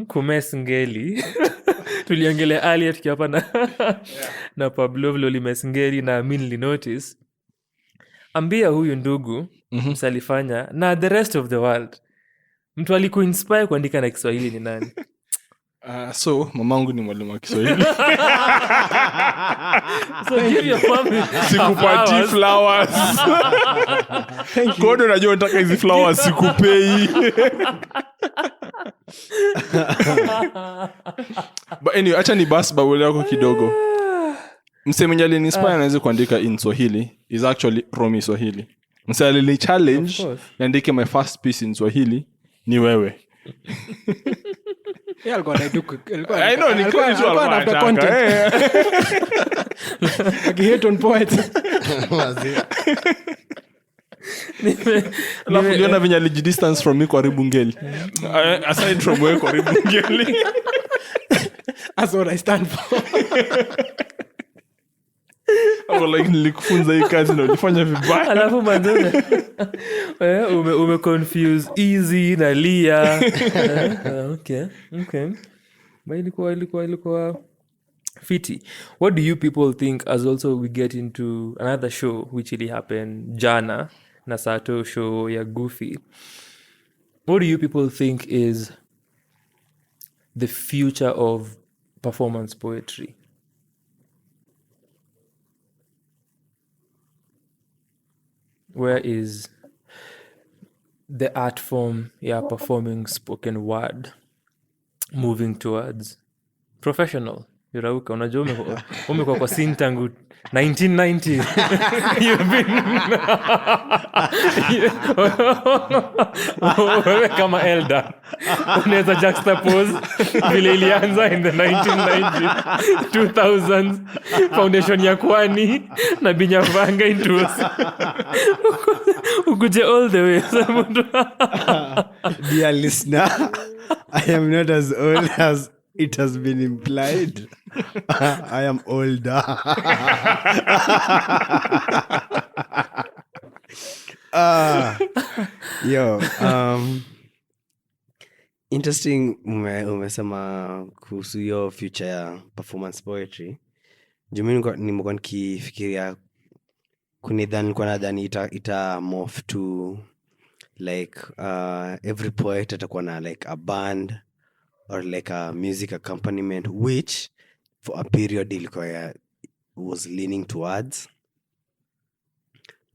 A: kumes ngeli tuliongelea earlier tukiwa hapa na Pablo vile limes ngeli na Minli notice, ambia huyu ndugu msalifanya na the rest of the world, mtu alikuinspire kuandika na Kiswahili ni nani?
C: So mamangu ni mwalimu wa Kiswahili.
A: So give your mom
C: sikupati flowers. Kodo najua nataka hizi flowers sikupei. But anyway, acha ni basi bawele yako kidogo. Mse mwenye aliniinspire anaweza kuandika in Swahili is actually Romy Swahili. Mse alini challenge niandike my first piece in Swahili ni wewe.
D: Yeah,
C: I know, nilikuwa
D: content. Hate on poets.
C: Alafu uliona venye alijidistance from me kwa Ribu Ngeli. Aside from wewe kwa Ribu Ngeli.
D: That's what I stand for.
C: Like nilikufunza hii kazi na ulifanya vibaya.
A: Alafu manzone ume confuse easy na lia. Okay. But ilikuwa Fiti, what do you people think, as also we get into another show which really happened jana na sato show ya Gufy? What do you people think is the future of performance poetry? Where is the art form performing spoken word moving towards professional? Yurauka, unajua umekuwa kwa scene tangu 1990s. You've been wewe kama elder unaweza juxtapose vile ilianza in the 1990s 2000s foundation ya kwani na binyavanga into ukuje all the way.
B: Dear listener, I am not as old as it has been implied. I am older. Interesting umesema kuhusu hiyo future ya performance poetry. Jumini nimekuwa nikifikiria nilikuwa nadhani ita morph to like every poet atakuwa na like a band or like a music accompaniment, which for a period ilikuwa was leaning towards.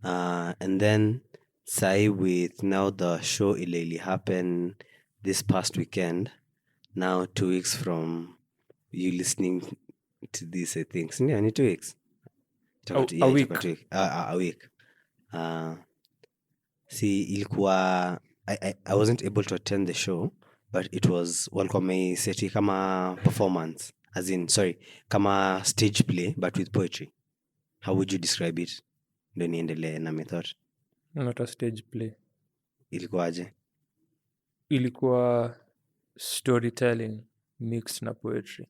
B: And then say with now the show illy happened this past weekend, now 2 weeks from you listening to this, I think. Yeah, only 2 weeks.
A: A week.
B: A week. See, ilikuwa I wasn't able to attend the show, but it was walikuwa seti kama performance, as in kama stage play but with poetry. How would you describe it? Ndio niendelee na method.
A: Not a stage play.
B: Ilikuwaje?
A: Ilikuwa storytelling mixed na poetry.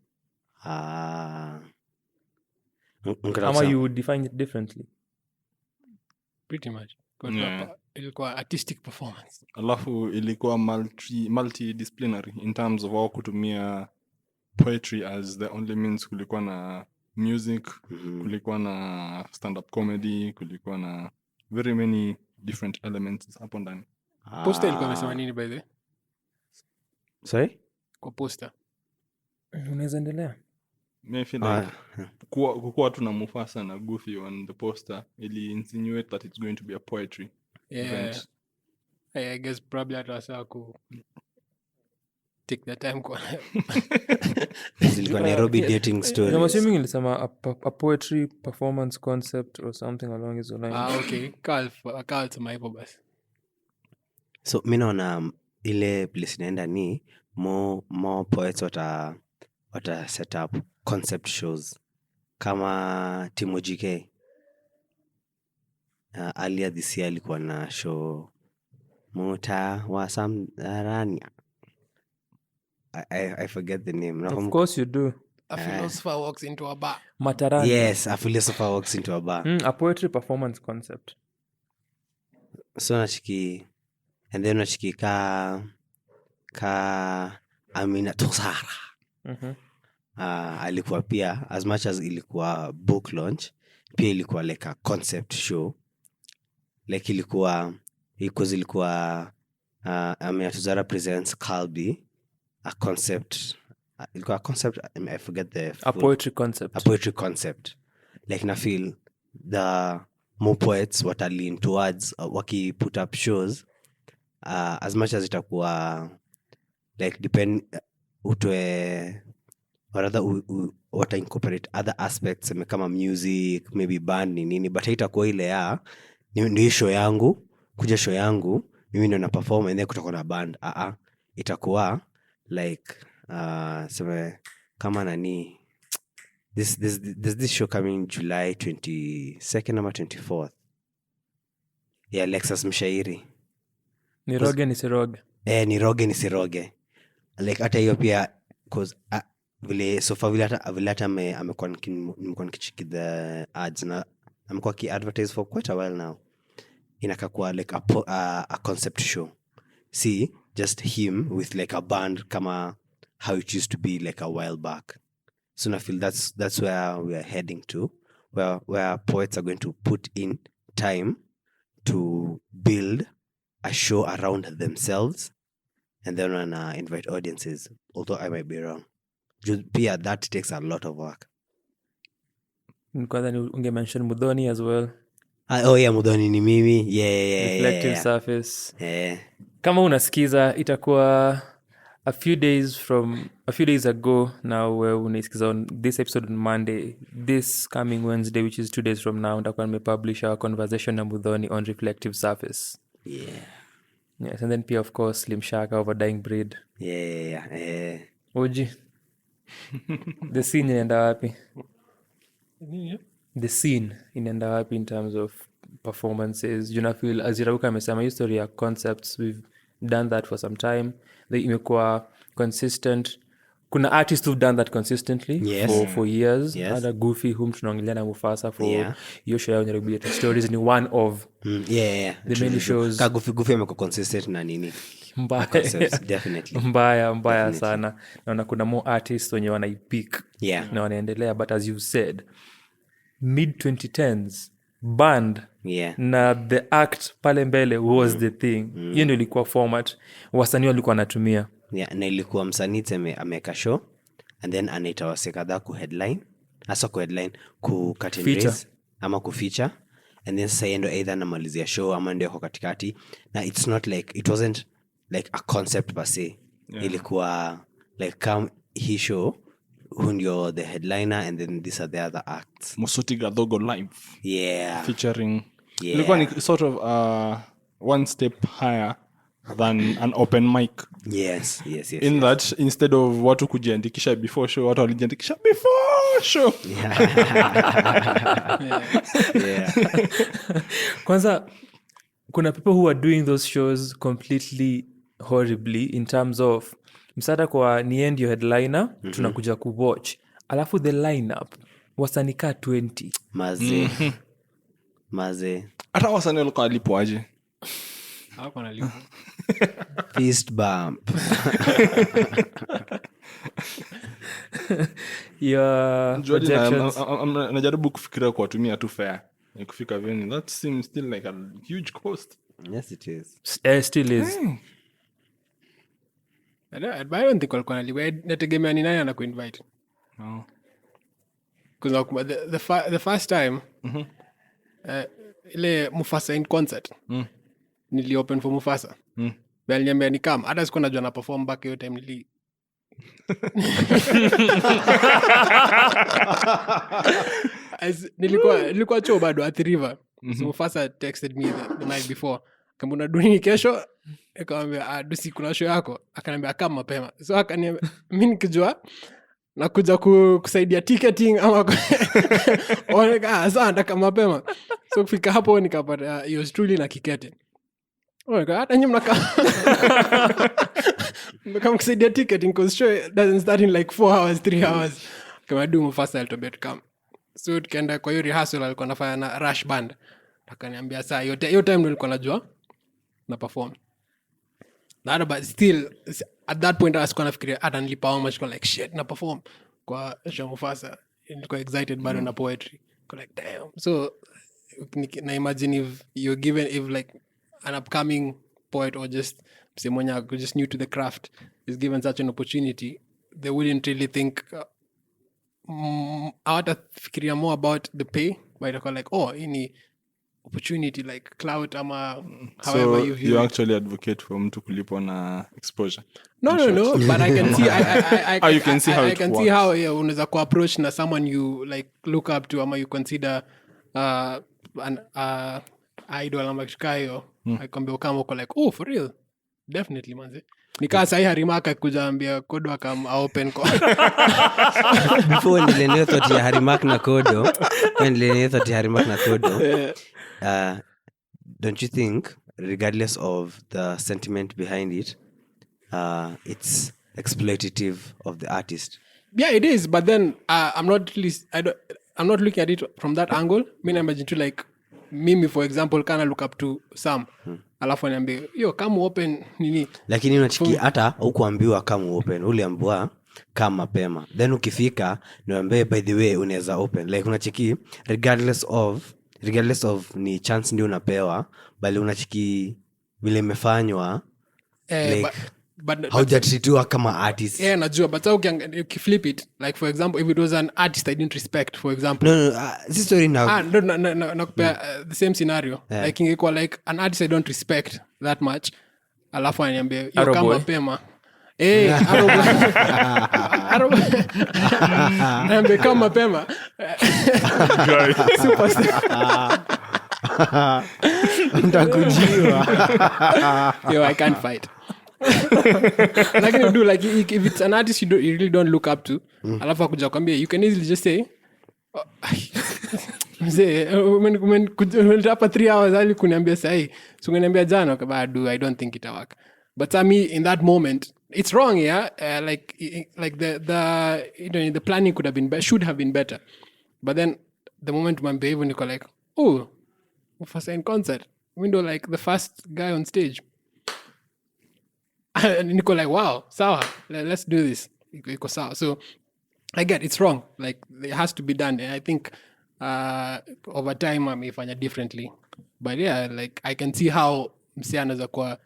A: Ama you would define it differently?
D: Pretty much.
C: Yeah.
D: Ilikuwa artistic performance.
C: Alafu ilikuwa multidisciplinary in terms of wao kutumia poetry as the only means. Kulikuwa na music, kulikuwa na stand-up comedy, kulikuwa na very many different elements hapo ndani.
D: Poster ilikuwa imesema nini by the way?
B: Sorry?
D: Kwa poster.
A: Unaweza endelea?
C: I feel like kukuwa tu na Mufasa na Gufy on the poster ili insinuate that it's going to be a poetry event.
D: I guess probably atawasa ku take the time kwa
B: Zilikuwa Nairobi Dating Stories.
A: I'm assuming ilisema a poetry performance concept or something along those lines.
D: okay. Call to my basi.
B: So mimi naona ile place inaenda ni more poets wata set up concept shows kama Timo GK. Earlier this year alikuwa na show Muta wa Samrania. I forget the name.
A: Of course you do.
D: A philosopher walks into a bar.
A: Matarani.
B: Yes, a philosopher walks into a bar.
A: A poetry performance concept.
B: So nachiki, and then nachiki ka Amina Tosara. Alikuwa pia, as much as ilikuwa book launch, pia ilikuwa like a concept show. Like ilikuwa Amina Tosara presents Kalbi, a concept. Ilikuwa a concept, I forget the
A: a poetry concept.
B: A poetry concept. Like na feel the more poets what are lean towards waki put up shows, as much as itakuwa like depend utwe or rather what incorporate other aspects kama music, maybe band nini, but haitakuwa ile ya ndio show yangu, kuja show yangu mimi ndo na perform and then kutakuwa na band. Itakuwa like sema kama nani, there's this show coming July 22nd or 24th. Yeah, Lexus Mshairi.
A: Niroge nisiroge.
B: Niroge nisiroge. Like hata hiyo pia cause vile so far vile hata amekuwa nikichiki the ads na amekuwa ki advertise for quite a while now. Inakakuwa like a concept show. See, just him with like a band kama how it used to be like a while back. So I feel that's where we are heading to, where poets are going to put in time to build a show around themselves, and then wanna invite audiences, although I might be wrong. Pia, that takes a lot of work.
A: Kwanza ungemention Mudhoni as well.
B: Oh yeah, Mudhoni ni mimi. Yeah.
A: Reflective surface.
B: Yeah.
A: Kama unasikiza itakuwa a few days ago now, where unaisikiza on this episode on Monday, this coming Wednesday, which is 2 days from now, nitakuwa nimepublish our conversation na Mudhoni on reflective surface.
B: Yeah.
A: Yes, and then pia of course Slim Shaka over Dying Breed.
B: Yeah.
A: Oji. The scene inaenda wapi? The scene inaenda wapi in terms of performances? You feel Azirabuka amesema history ya concepts, we've done that for some time. Imekuwa consistent. Kuna artists who've done that consistently for years. Hata Gufy whom tunaongelea na Mufasa for hiyo show ya Nairobi Dating Stories ni one of
B: the
A: many shows.
B: Gufy amekuwa consistent na nini? Definitely.
A: Mbaya sana. Naona kuna more artists wenye wanaipick na wanaendelea, but as you said, mid 2010s band na the act pale mbele was the thing. Hiyo ndio ilikuwa format wasanii walikuwa wanatumia.
B: Na ilikuwa msanii ameka show and then anaita wase kadhaa kuheadline, hasa kuheadline, curtain raise ama kufeature, and then sasa ndio either anamalizia show ama ndio kwa katikati. Na it wasn't like a concept per se. Ilikuwa like come he show who ndio the headliner and then these are the other acts.
C: Mosoti Gadogo live. Featuring. Ilikuwa ni sort of one step higher than an open mic.
B: Yes.
C: In that instead of watu kujiandikisha before show, watu walijiandikisha before show.
A: Kwanza kuna people who are doing those shows completely horribly in terms of msada kwa ni end your headliner, tunakuja kuwatch, alafu the lineup wasanika 20
B: maze
C: hata wasanii walikuwa alipo aje
D: hapo analipo
B: fist bump.
C: Najaribu kufikiria kuwatumia tu fare ni kufika venue. That seems still like a huge cost.
B: Yes, it is.
A: Still is.
D: I don't think walikuwa nalipo. Nategemea ni nani anakuinvite.
C: No.
D: Because the first time ile Mufasa in concert nili open for Mufasa. Bali niambia ni kama hata sikuwa najua na perform back hiyo time nili nilikuwa chuo bado at River. So Mufasa texted me the night before, kama unaduni kesho, akamwambia dusi kuna show yako, akaniambia kama mapema. So akaniambia mimi nikijua nakuja kusaidia ticketing ama sasa kama mapema. So kufika hapo nikapata yours truly na kikete. Hata nyinyi mnakam kusaidia ticketing because show doesn't start in like 4 hours 3 hours. Kama do Mufasa a little bit come. So tukaenda kwa hiyo rehearsal alikuwa anafanya na Rush Band. Akaniambia saa hiyo time ndio nilikuwa najua na perform. But still at that point I was kind of nafikiria hata nilipa how much like shit na perform kwa show Mufasa. Nilikuwa excited bado na poetry. Like damn. So na imagine if you're given like an upcoming poet or just someone who just new to the craft is given such an opportunity, they wouldn't really think fikiria more about the pay, but they're like, oh, any opportunity like clout ama however
C: so
D: you view
C: you
D: it.
C: actually advocate for mtu kulipo na exposure?
D: No, but I can see
C: you can see how
D: I
C: it
D: can
C: works.
D: see how unaweza ku approach na someone you like look up to ama you consider an idol ama kikayo. I can be kama uko like, oh, for real, definitely manze. Nikaa sahi Harimaka kujaambia Kodo akam open kwa
B: before nileneo thought ya Harimak na Kodo, when nileneo thought ya Harimak na Kodo, don't you think, regardless of the sentiment behind it, it's exploitative of the artist?
D: Yeah, it is, but then I'm not looking at it from that angle. Mimi imagine to like mimi for example kana look up to Sam. Alafu niambie, yo come open nini?
B: Lakini unachiki hata hukuambiwa come open, uliambiwa kama mapema, then ukifika niambie by the way unaweza open, like unachiki regardless of ni chance ndio unapewa, bali unachiki vile imefanywa, like haujatreatiwa kama artist.
D: Najua, but ukiflip it, like for example, if it was an artist I didn't respect, for example.
B: No, this story now.
D: Nakupea the same scenario. Like ingekuwa like an artist I don't respect that much, alafu aniambia yo kama mapema. Niambia kama mapema.
B: Nitakujiwa.
D: Yo, I can't fight. Like you do, like if it's an artist you really don't look up to, alafu akuja kwambia, you can easily just say hapa 3 hours ali kuniambia sahi, so kuniambia jana kabadu, I don't think it'a work. But me in that moment it's wrong, yeah. Like the you know, the planning could have been should have been better, but then the moment my baby niko like, oh, Mufasa in concert, window like the first guy on stage. And Nico like, wow, sawa, let's do this. Iko sawa. So I get it's wrong. Like it has to be done. And I think over time I may find differently. But yeah, like I can see how msee anaweza kuwa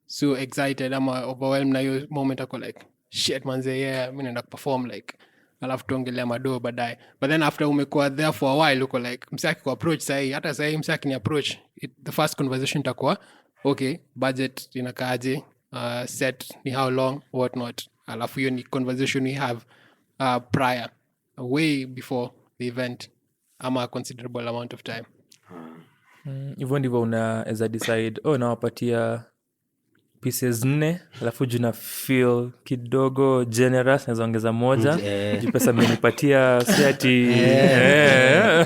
D: so excited ama overwhelmed na hiyo moment ako like, shit manze, yeah, mimi naenda perform like alafu tuongelea madoo baadaye. But then after umekuwa there for a while uko like msee akikuwa approach sahi, hata sahi msee akini approach, the first conversation itakuwa okay, budget inakaaje, set ni how long, what not, alafu hiyo ni conversation we have prior, way before the event ama a considerable amount of time.
A: Hivyo ndivyo unaweza decide, nawapatia pieces 4, alafu juna feel kidogo generous, naweza ongeza moja, juu pesa mmenipatia si ati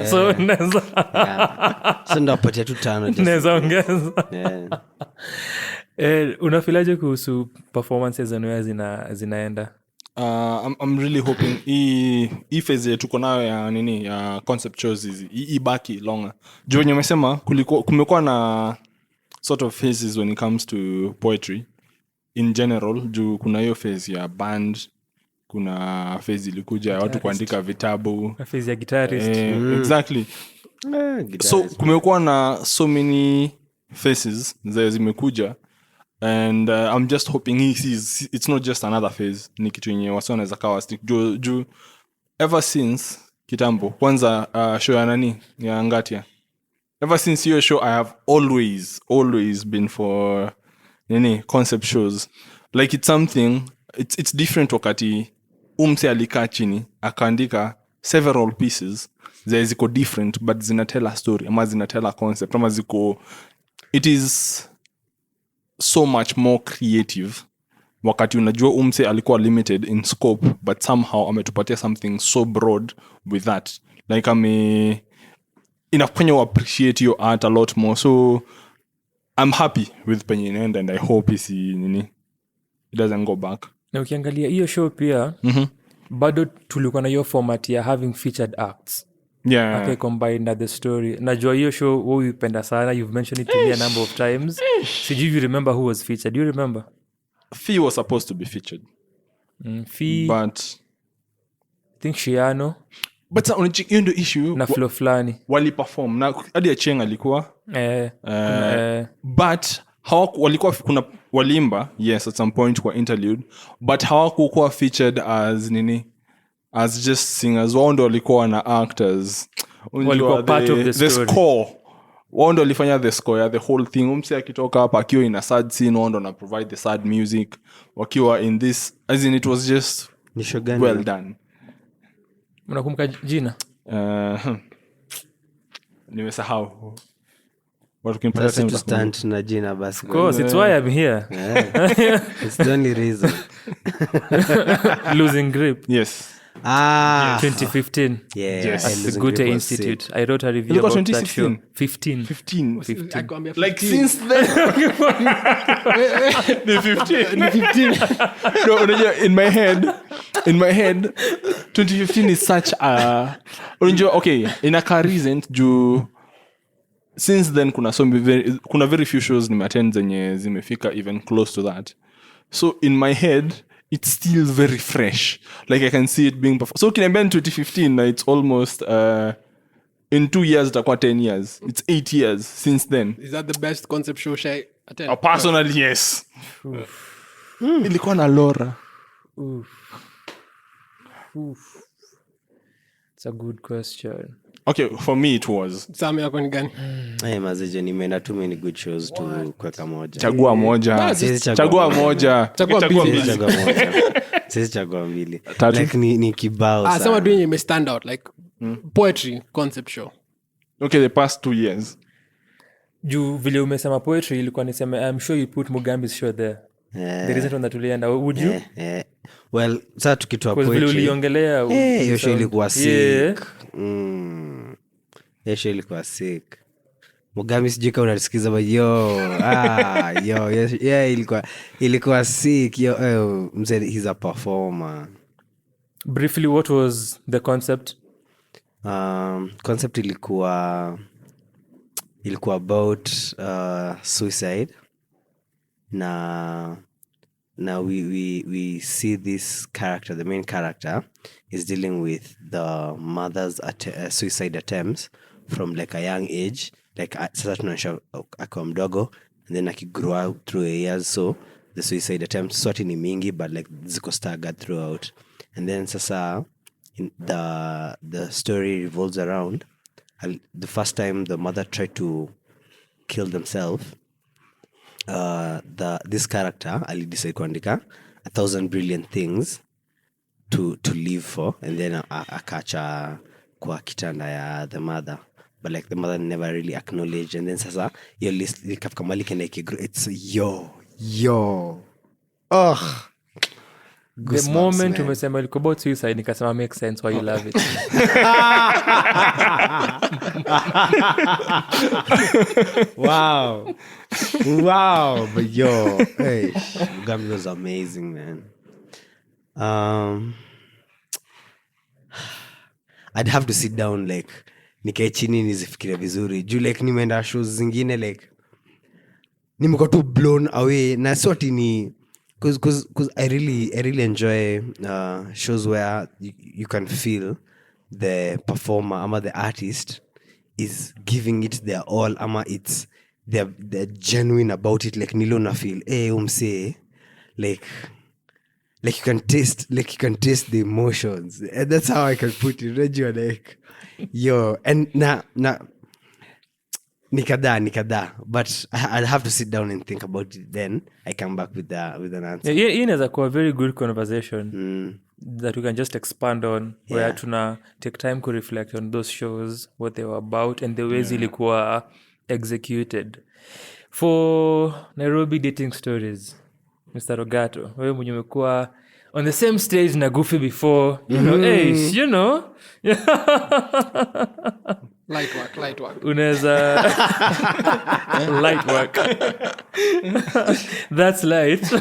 A: so naweza
B: so ndapatia tu 5
A: naweza ongeza. Unafilaje kuhusu performances zenyewe zinaenda?
C: I'm really hoping hii phase tuko nayo ya nini ya concept shows hizi ibaki longer. Juu wenye umesema kumekuwa na sort of phases when it comes to poetry in general. Juu kuna hiyo phase ya band, kuna phase ilikuja watu kuandika vitabu,
A: phase ya guitarist.
C: Exactly. So kumekuwa na so many phases zimekuja. And I'm just hoping it's not just another phase, ni kitu yenye wasi wanaweza kawa stick juu ever since kitambo kwanza show ya nani ya Ngatia, ever since your show I have always been for nini concept shows. Like it's something, it's different wakati umse alikaa chini akaandika several pieces ziko different but zinatell a story ama zinatell a concept ama it is so much more creative wakati unajua umse alikuwa limited in scope but somehow ametupatia something so broad with that, like inafanya you appreciate your art a lot more. So I'm happy with penye inaenda and I hope it doesn't go back.
A: Na ukiangalia hiyo show pia bado tulikuwa na hiyo format ya having featured acts.
C: Yeah.
A: Okay, combined at the story. Najua hiyo show wewe uipenda sana. You've mentioned it to me a number of times. So do you remember who was featured? Do you remember?
C: Fee was supposed to be featured.
A: Fee.
C: But
A: I think Shiano.
C: But hiyo ndio issue.
A: Na flow flani.
C: Wali perform. Na hadi Achieng alikuwa. But walikuwa kuna walimba, yes, at some point kwa interlude. But hawakuwa featured as nini? As just singers. Wao ndio walikuwa na actors.
A: Walikuwa part of the story.
C: The score. Wao ndio walifanya the score ya the whole thing. Umse akitoka hapa akiwa in a sad scene, wao ndio na provide the sad music. Wakiwa in this, as in it was just well done.
A: Unakumbuka jina?
C: Nimesahau.
B: That's to stand na jina basi.
A: Of course, it's why I'm here.
B: Yeah. It's the only reason.
A: Losing Grip.
C: Yes.
A: 2015.
B: Yes.
A: At the Goethe Institute. I wrote a review about that show. 15.
C: Like since then. The 15. No, in my head, 2015 is such a... Okay, in a car recent, since then kuna very few shows nimeattend zenye zimefika even close to that. So in my head, it's still very fresh. Like I can see it being performed. So Kinembea in 2015, it's almost in 2 years, itakuwa 10 years. It's 8 years since then.
D: Is that the best concept show Shai attend?
C: Personally, yes. Ilikuwa na Laura.
A: It's a good question.
C: Okay, for me it was.
D: Sami yako ni gani?
B: Mazejo nimeenda too many good shows to kuweka moja.
C: Chagua moja.
B: Siwezi
C: Chagua moja.
D: Chagua
C: Chagua
D: mbili.
B: Siwezi
C: mbili.
B: chagua moja. Siwezi chagua mbili.
C: Tatu.
B: Like ni kibao
D: Sema
B: sana.
D: tu yenye stand out like poetry concept show.
C: Okay, the past 2 years.
A: Juu vile umesema poetry ilikuwa niseme I'm sure you put Mugambi's show there. The recent one that tulienda. Would you?
B: Well, sasa tukitoa
A: Because vile
B: poetry.
A: uliongelea.
B: Hiyo show ilikuwa
A: Yeah.
B: sick. Hiyo show ilikuwa sick. Mugambi sijui kama unasikiza but ilikuwa sick. Mzee he's a performer.
A: Briefly, what was the concept?
B: Concept ilikuwa about suicide na we see this character, the main character is dealing with the mother's suicide attempts from like a young age, like sasa tunaonyesha akiwa mdogo and then akigrow out through the years, so the suicide attempts sort ni mingi but like ziko staggered throughout, and then sasa the story revolves around the first time the mother tried to kill themselves. This character alidecide kuandika 1,000 brilliant things to live for, and then akacha kwa kitanda ya the mother, but like the mother never really acknowledged, and then sasa hiyo list ikafika mali kenda ikigrow. It's
A: The moment umesema ilikuwa about suicide nikasema makes sense why you love it.
B: Wow, but hey, Mugambi was amazing, man. I'd have to sit down like nikae chini nizifikiria vizuri juu like nimeenda shows zingine like nimekuwa tu blown away na sort ni cause I really enjoy shows where you can feel the performer ama the artist is giving it their all ama it's they're genuine about it, like nilo na feel umse like you can taste the emotions, and that's how I can put it. Unajua like and na nikada but I'll have to sit down and think about it, then I come back with an answer.
A: Yeah, inaweza kuwa very good conversation that we can just expand on, where tuna take time to reflect on those shows, what they were about and the ways ilikuwa executed. For Nairobi Dating Stories, Mr. Rogato, wewe mwenye umekuwa on the same stage na Gufy before, you know.
D: Light work.
A: Unaweza light work. That's light.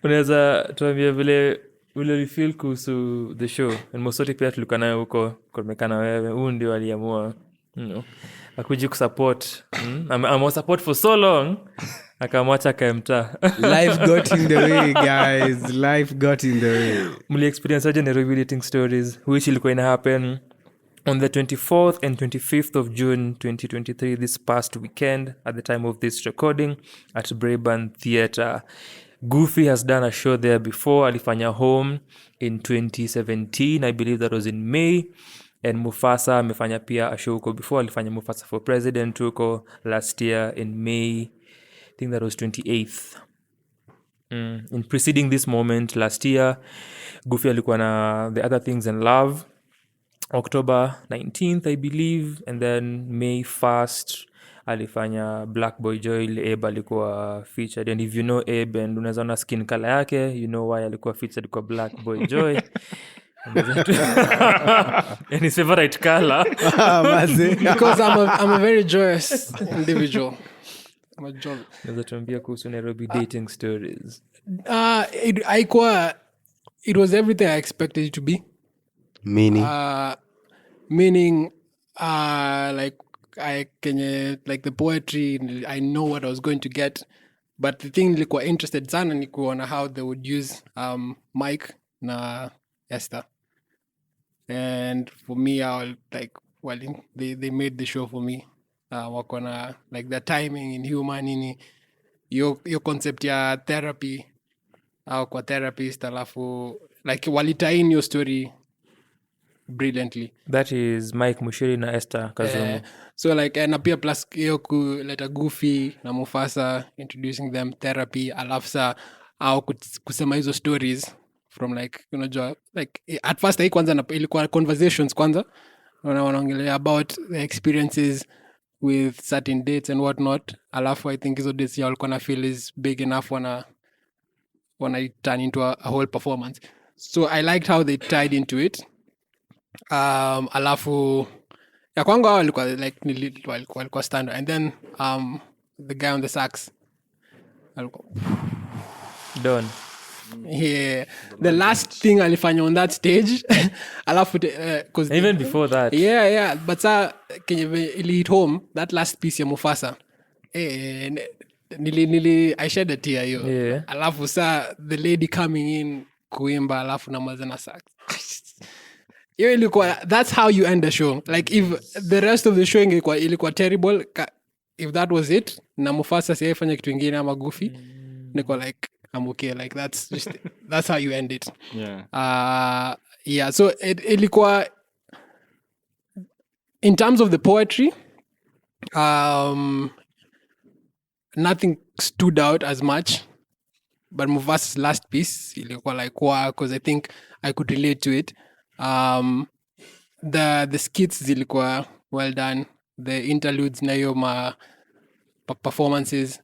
A: Unaweza tuambie vile ulifeel kuhusu the show. And Mosoti pia tulikuwa nayo huko, kumekana wewe. Huyu ndio aliamua, akuji kusupport. I'm support for so long. Akamwacha kaemta.
B: Life got in the way, guys. Life got in the way.
A: Muli experience aje Nairobi Dating Stories, which ilikuwa ina happen on the 24th and 25th of June 2023, this past weekend, at the time of this recording, at Brabant Theatre. Gufy has done a show there before. Alifanya Home in 2017. I believe that was in May. And Mufasa amefanya pia a show huko before. Alifanya Mufasa for President huko last year in May. I think that was 28th. In preceding this moment last year, Gufy alikuwa na The Other Things in Love, October 19th, I believe, and then May 1st alifanya Black Boy Joy, Abe alikuwa featured, and if you know Abe and unaweza ona skin color yake, you know why alikuwa featured kwa Black Boy Joy. And his favorite color.
D: Because I'm a very joyous individual. I'm a joy.
A: Naweza tuambia kuhusu Nairobi Dating Stories.
D: It was everything I expected it to be.
B: Meaning
D: like the poetry, I know what I was going to get, but the thing nilikuwa interested sana ni kuona how they would use Mike na Esther. And for me, they made the show for me. Wako na like the timing in humor nini, your concept ya therapy au kwa therapist, alafu like walitain your story brilliantly.
A: That is Mike Mushiri na Esther Kazungu.
D: So like na pia plus hiyo kuleta Gufy na Mufasa, introducing them therapy, alafu sa au kusema hizo stories from like unajua like at first hii kwanza ilikuwa conversations kwanza wanaongelea about the experiences with certain dates and whatnot, alafu I think hizo dates ya walikuwa na feel is big enough wana turn into a whole performance. So I liked how they tied into it. Alafu ya kwangu hao walikuwa like walikuwa Standout, and then the guy on the sax alikuwa
A: Don.
D: yeah, the last thing alifanya on that stage alafu cause
A: Even before that.
D: yeah but sa ili hit home that last piece ya Mufasa nili I shed a tear hiyo.
A: Yeah.
D: Alafu sa the lady coming in kuimba alafu na mazana sax hiyo ilikuwa, that's how you end the show. Like if the rest of the show ilikuwa terrible, if that was it na Mufasa siaifanya kitu ingine ama Gufy, niko like I'm okay, like that's how you end it. Yeah, so ilikuwa in terms of the poetry, nothing stood out as much, but Mufasa's last piece ilikuwa like wow, because I think I could relate to it. The skits zilikuwa well done, the interludes na hiyo performances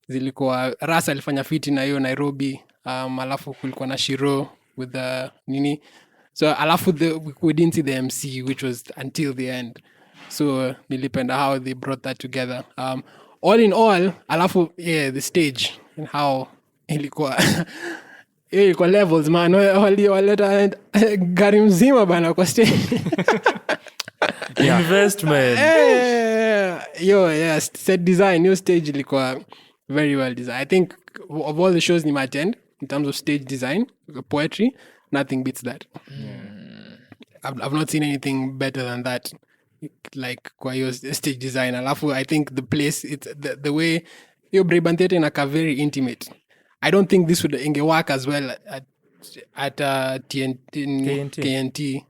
D: zilikuwa, Rasa alifanya fiti na hiyo Nairobi, alafu kulikuwa na Shiro with the nini, so alafu we didn't see the MC which was until the end, so nilipenda how they brought that together. All in all, alafu yeah, the stage and how ilikuwa ilikuwa levels man, waleta gari mzima bana kwa stage.
A: Investment.
D: Yeah, set design, new stage ilikuwa very well designed. I think of all the shows ni attend in terms of stage design, poetry, nothing beats that. I've not seen anything better than that, like kwa hiyo stage design. Alafu I think the place, it's the way hiyo Brabant Theatre inaka very intimate. I don't think this would work as well at KNT.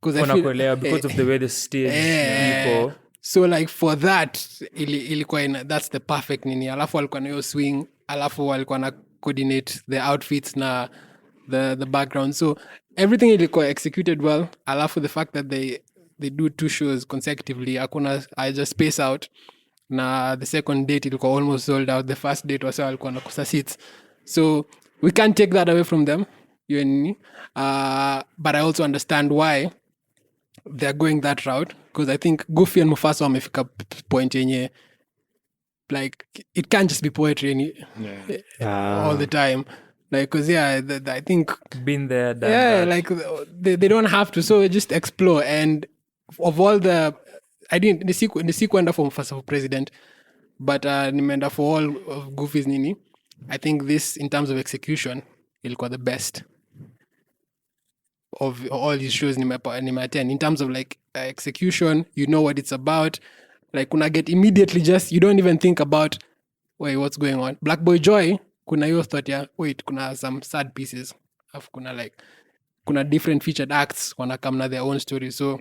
A: Because of the way the stage iko.
D: So like for that ilikuwa that's the perfect nini. Alafu walikuwa na hiyo swing, alafu walikuwa na coordinate the outfits na the background, so everything ilikuwa executed well. Alafu the fact that they do 2 shows consecutively, I just space out. Na the second date ilikuwa almost sold out. The first date wasa walikuwa nakosa seats, so we can't take that away from them, but I also understand why they're going that route, because I think Gufy and Mufasa wamefika point yenye like it can't just be poetry all the time, like because I think
A: been there, done
D: that.
A: that.
D: Like they don't have to, so just explore. And of all the, I didn't the sequenda for Mufasa for president, but nimeenda for all of Gufy's nini. I think this in terms of execution ilikuwa the best of all his shows nime-attend in terms of like execution. You know what it's about, like kuna get immediately, just you don't even think about wait what's going on. Black Boy Joy kuna hiyo thought ya wait kuna some sad pieces, afu kuna different featured acts wanakam na their own story, so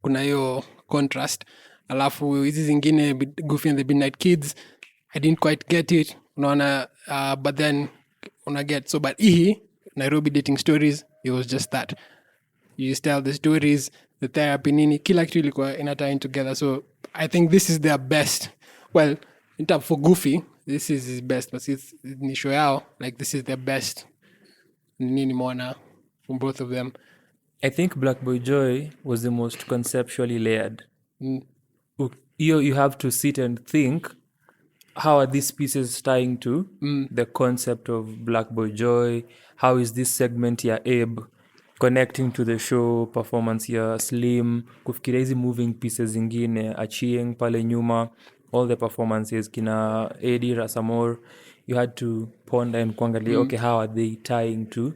D: kuna hiyo contrast. Alafu hizi zingine Gufy and the Midnight Kids, I didn't quite get it, unaona, but then una get, so but hii Nairobi Dating Stories, it was just that you just tell the stories, the therapy nini, kila kitu ilikuwa inatie together. So I think this is their best, well in terms for Gufy this is his best, but it's ni show yao, like this is their best nini mona from both of them.
A: I think Black Boy Joy was the most conceptually layered. You have to sit and think, how are these pieces tying to the concept of Black Boy Joy? How is this segment ya Abe connecting to the show performance ya Slim? Kufikiria hizi moving pieces zingine, Achieng pale nyuma, all the performances kina Eddie Rasamor, you had to ponder and kuangalia okay, how are they tying to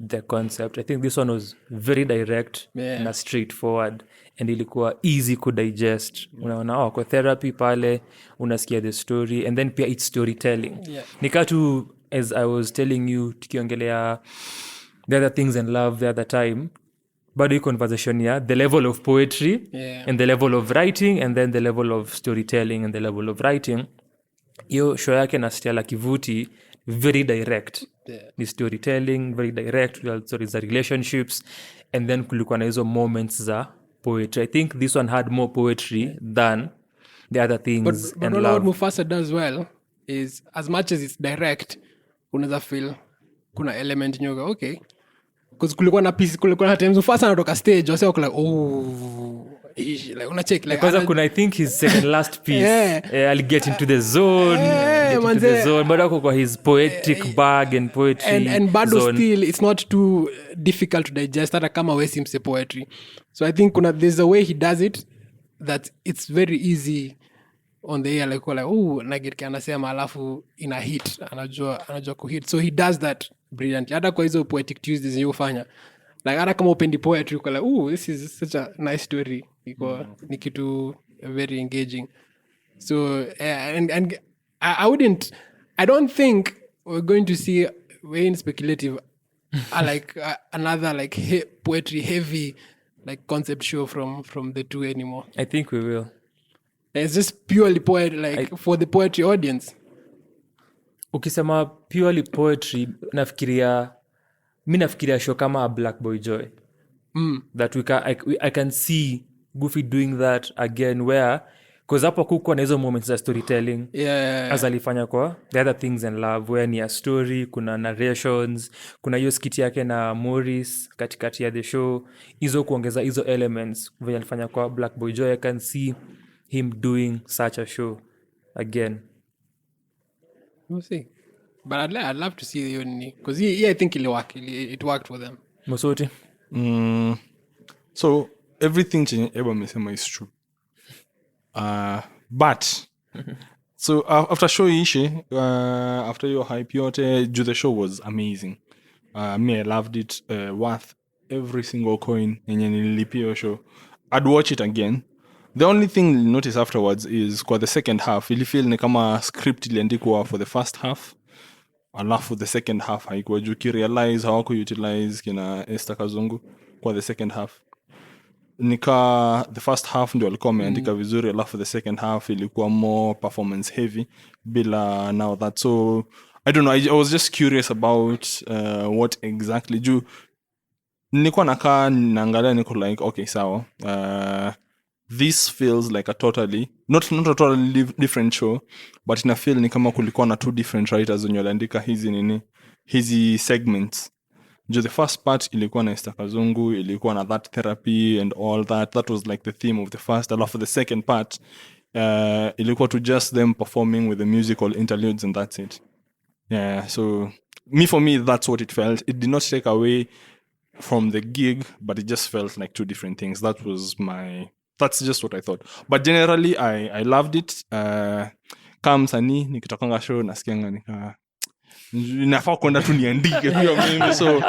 A: the concept. I think this one was very direct na straightforward and ilikuwa easy kudigest. Unaona kwa therapy pale unasikia the story and then pia it's storytelling. Nikatu, as I was telling you tukiongelea the other things in love the other time, bado conversation the level of poetry and the level of writing and then the level of storytelling and the level of writing. Hiyo show yake na Stella Kivuti very direct. Ni storytelling very direct, real stories za relationships and then kulikuwa na hizo moments za poetry. I think this one had more poetry than the other things.
D: But what Mufasa does well is as much as it's direct, unaweza feel kuna element nyoga okay, because kulikuwa na times Mufasa anatoka stage wase wako like like una check like
A: because kuna I think his second last piece I'll get into the zone but ako kwa his poetic bag and poetry
D: and bado
A: zone.
D: Still it's not too difficult to digest hata kama we simse poetry. So I think there's a way he does it that it's very easy on the air like Nugget anasema alafu ina hit anajua kuhit, so he does that brilliantly. Hata kwa hizo poetic Tuesdays yofanya like hata kama upendi poetry uko like this is such a nice story, ni kitu very engaging. So and I don't think we're going to see very speculative another like poetry heavy like concept show from the two anymore.
A: I think we will.
D: It's just purely for the poetry audience.
A: Ukisema purely poetry nafikiria show kama a Black Boy Joy. That I can see Gufy doing that again where because hapo kuko na hizo moments za storytelling as alifanya kwa the other things in love where ni a story, kuna narrations, kuna hiyo skit yake na Morris katikati ya the show, hizo kuongeza hizo elements vile alifanya kwa Black Boy Joy. I can see him doing such a show again.
D: We'll see. But I'd love to see the because I think it worked for them.
A: Mosoti.
C: So everything Eba mesema is true. But so after show ishe, after your hype yote, the show was amazing. Me, I loved it. Worth every single coin yenye nililipia show. I'd watch it again. The only thing you'll notice afterwards is kwa the second half ili feel ni kama script iliandikwa for the first half alafu the second half haikuwa juu kirealize hawako utilize kina Esther Kazungu kwa the second half. Nika the first half ndio walikuwa wameandika vizuri alafu the second half ilikuwa more performance heavy bila now that. So I don't know, I was just curious about what exactly juu nilikuwa nakaa naangalia niko like okay sawa, this feels like a totally not a totally different show but ina feel ni kama kulikuwa na two different writers wenye waliandika hizi segments. The first part ilikuwa na Esther Kazungu, ilikuwa na that therapy and all that was like the theme of the first. And for the second part ilikuwa to just them performing with the musical interludes and that's it. So for me that's what it felt. It did not take away from the gig but it just felt like two different things. That's just what I thought. But generally I loved it. Kama msanii nikitokanga show nasikianga nafaa kwenda tu niandike pia mimi so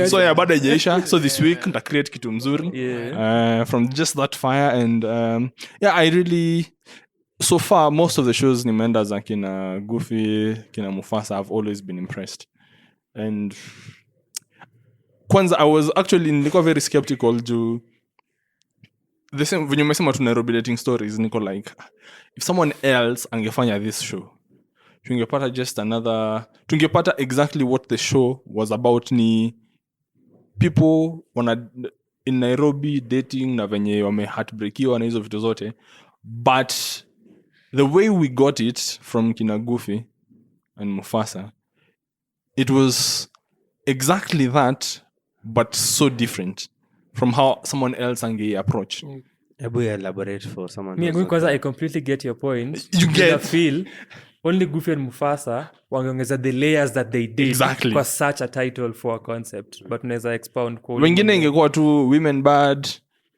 C: so yeah, baada ijaisha so this week nita create kitu mzuri from just that fire and I really so far most of the shows nimeenda za kina Gufy kina Mufasa I've always been impressed. And kwanza I was actually nilikuwa very skeptical to the same when you mesema to Nairobi Dating Stories niko like if someone else angefanya this show tungepata exactly what the show was about, ni people in Nairobi dating na venye wame heartbreakiwa na hizo vitu zote, but the way we got it from kina Gufy and Mufasa, it was exactly that but so different from how someone else ange approach.
B: Ebu elaborate for someone.
A: Because I completely get your point.
C: You get
A: feel only Gufy and Mufasa wangeongeza the layers that they did
C: exactly
A: for such a title for a concept, but unaweza expound kwa
C: wengine ingekuwa tu women bad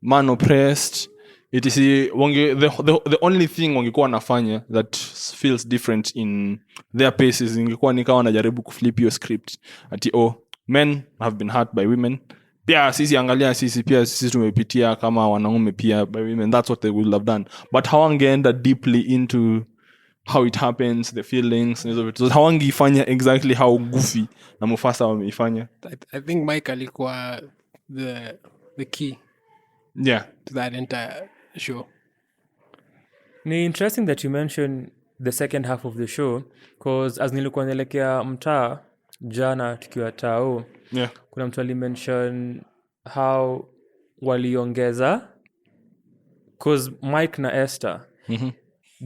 C: man oppressed the only thing wangekuwa wanafanya that feels different in their paces ingekuwa nikawa wanajaribu kuflip your script ati men have been hurt by women pia sisi angalia sisi tumepitia kama wanaume pia by women. That's what they would have done, but hawangeenda deeply into how it happens, the feelings, so hawangeifanya exactly how Gufy na Mufasa wameifanya.
D: I think Mike alikuwa the key to that entire show.
A: Ni interesting that you mentioned the second half of the show because as nilikuwa naelekea mtaa jana tukiwa tao kuna mtu alimention how waliongeza because Mike na Esther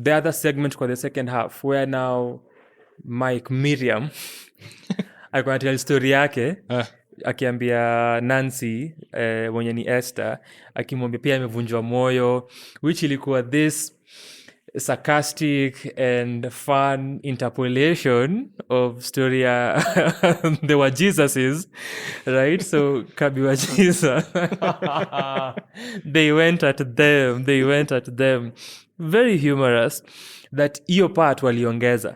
A: the other segment for the second half where now Miriam alikuwa anatell story yake akiambia Nancy mwenye ni Esther akimwambia pia amevunjwa moyo, which ilikuwa this sarcastic and fun interpolation of story there were Jesuses, right? So Kabi wa Jesus they went at them very humorous that hiyo part waliongeza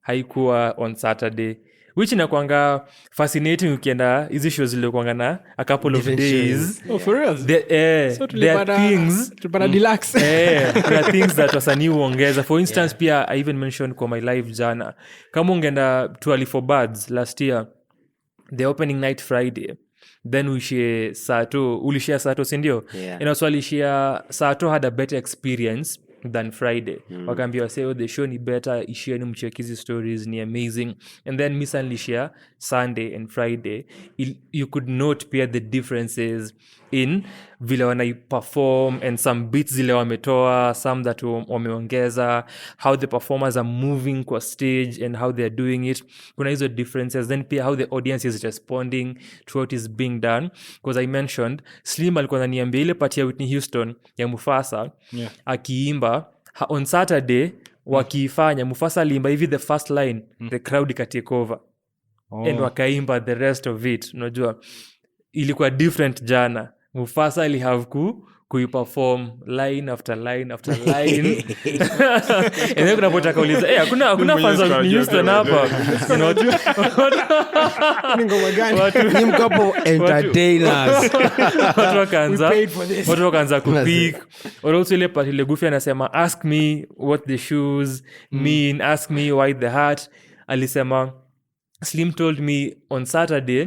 A: haikuwa on Saturday, which inakuanga fascinating ukienda hizi shows zilikuanga na a couple of days.
D: For real?
A: So there are things
D: deluxe.
A: there are things that wasanii huongeza. For instance pia I even mentioned kwa my live jana kama ungeenda to Ali for Birds last year the opening night Friday then ulishia Sato sindio? And also ulishia Sato had a better experience than Friday. Wakaambia wase the show ni better, ishieni mchekizi stories ni amazing. And then Mizani lishia Sunday and Friday. You could note pia the differences in vile wanai perform and some beats zile wametoa, some that wameongeza, how the performers are moving kwa stage and how they're doing it. Kuna hizo differences. Then pia how the audience is responding to what is being done. Because I mentioned Slim alikuwa ananiambia ile part ya Whitney Houston ya Mufasa akiimba on Saturday wakiifanya Mufasa aliimba hivi the first line the crowd ikatake over and wakaimba the rest of it. Unajua ilikuwa different jana. Mufasa ili have kuiperform line after line after line and then kunapotaka uliza hakuna fans of Whitney Houston hapa
D: Ni ngoma gani?
B: Ni mkapo entertainers.
A: watu wakaanza kupik or also ile part ile Gufy anasema ask me what the shoes mean, ask me why the hat. Alisema Slim told me on Saturday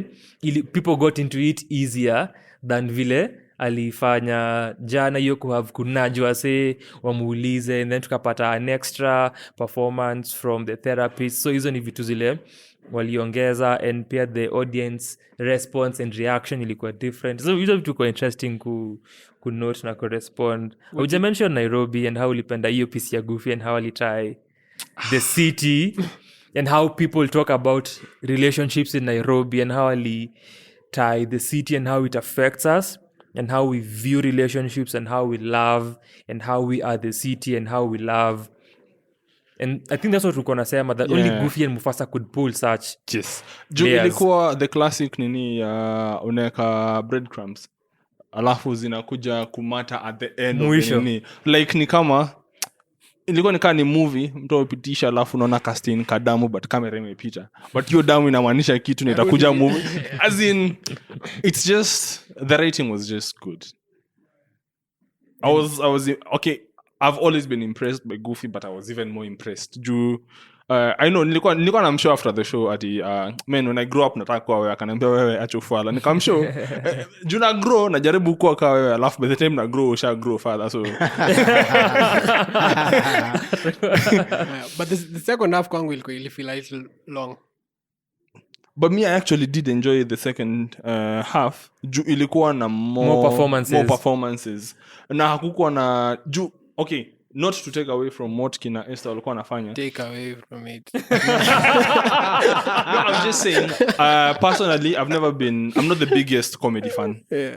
A: people got into it easier than vile alifanya jana hiyo kunajua say wamuulize and then tukapata an extra performance from the therapist. So hizo ni vitu zile waliongeza and pia the audience response and reaction ilikuwa different. So hizo vitu kwa interesting ku note na correspond. Uja mention Nairobi and how ulipenda hiyo piece ya Gufy and how alitry the city and how people talk about relationships in Nairobi and how tie the city and how it affects us and how we view relationships and how we love and how we are the city and how we love. And I think that's what we're gonna say, that only Gufy and Mufasa could pull such
C: juu ilikuwa the classic nini unaweka breadcrumbs alafu zinakuja kumata at the end
A: mwisho.
C: Of nini like ni kama ilikuwa nikaa ni movie mtu amepitisha alafu unaona casting kadamu but kamera imepita but hiyo damu inamaanisha kitu na itakuja movie as in it's just the rating was just good. I was okay. I've always been impressed by Gufy but I was even more impressed juu I know nilikuwa na mshow after the show ati man when I grow up nataka kuwa wewe, akaniambia wewe acha ufala, nikamshow juu na grow najaribu kuwa kama wewe alafu by the time na grow usha grow further so
D: but the second half kwangu ilikuwa feel a little long.
C: But me I actually did enjoy the second half juu ilikuwa na more performances na hakukuwa na juu okay not to take away from what kina Esther walikuwa wanafanya.
D: Take away from it.
C: No, I'm just saying personally I'm not the biggest comedy fan.
D: Yeah.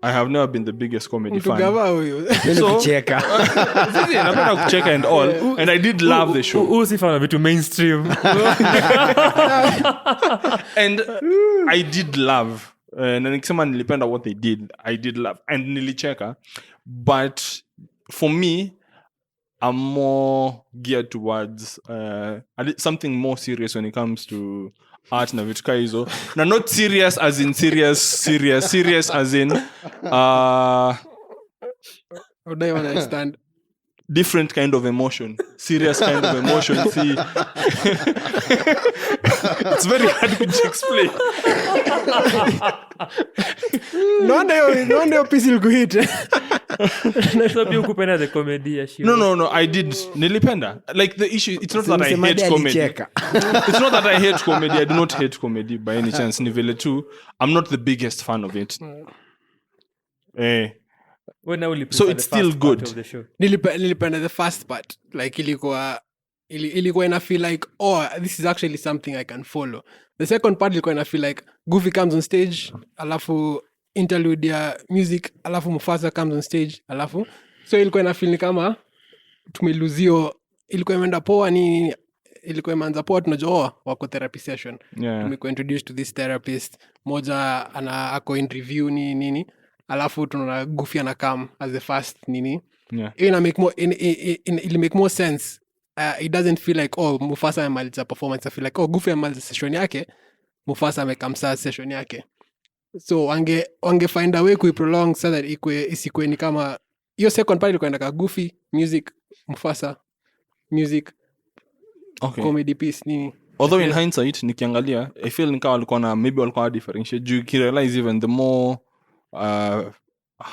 C: I have never been the biggest comedy fan.
B: So kucheka.
C: Napenda kucheka and all and I did love the show.
A: Usifanya vitu mainstream.
C: And I did love na nikisema nilipenda what they did, I did love and nilicheka, but for me I'm more geared towards something more serious when it comes to art na vitu kaa hizo, na not serious as in serious as in
D: How do you understand?
C: different kind of emotion, serious kind of emotion. See, it's very hard to explain.
D: No wonder piece will hit.
A: So pia ukupenda the comedy ya Shiundu.
C: No, I did. Nilipenda. Like the issue, it's not that I hate comedy. It's not that I hate comedy. I do not hate comedy by any chance. Ni vile tu, I'm not the biggest fan of it. So it's still good.
D: Nilipenda the first part. Like ilikuwa ina feel like, oh, this is actually something I can follow. The second part ilikuwa ina feel like Gufy comes on stage, alafu interlude ya music, alafu Mufasa comes on stage, alafu so ilikuwa ina feel ni kama tumeluzio, ilikuwa imeenda poa nini, ilikuwa imeanza poa, tunajua wako therapy session. Tumekuwa introduced to this therapist, moja ako in review nini, alafu tunaona Gufy ana come as the first nini. Ina make more sense. It doesn't feel like, oh, Mufasa amemaliza performance. I feel like, oh, Gufy amemaliza session yake, Mufasa amekamsa session yake. So wange find a way kuiprolong so that isikwe ni kama hiyo second part ilikuwa ndaka Gufy, music, Mufasa, music, comedy piece nini.
C: Although in hindsight nikiangalia, I feel ni kama walikuwa differentiate. You can realize even the more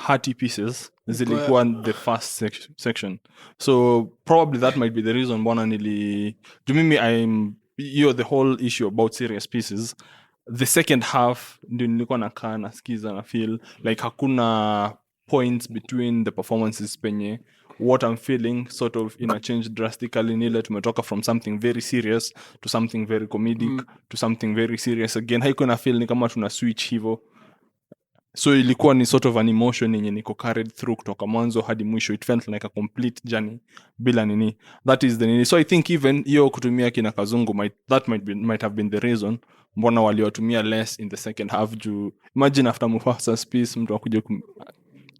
C: hearty pieces zilikuwa the first section. So probably that might be the reason mbona mimi the whole issue about serious pieces, the second half ndio nilikuwa nakaa nasikiza na feel like hakuna points between the performances penye what I'm feeling sort of change drastically. Nile tumetoka from something very serious to something very comedic to something very serious again. Haiko na feel ni kama tuna switch hivyo. So ilikuwa ni sort of an emotion yenye niko carried through kutoka mwanzo hadi mwisho. It felt like a complete journey bila nini. That is the nini. So I think even hiyo kutumia kina Kazungu might have been the reason mbona waliotumia less in the second half. Imagine after Mufasa's piece mtu akuje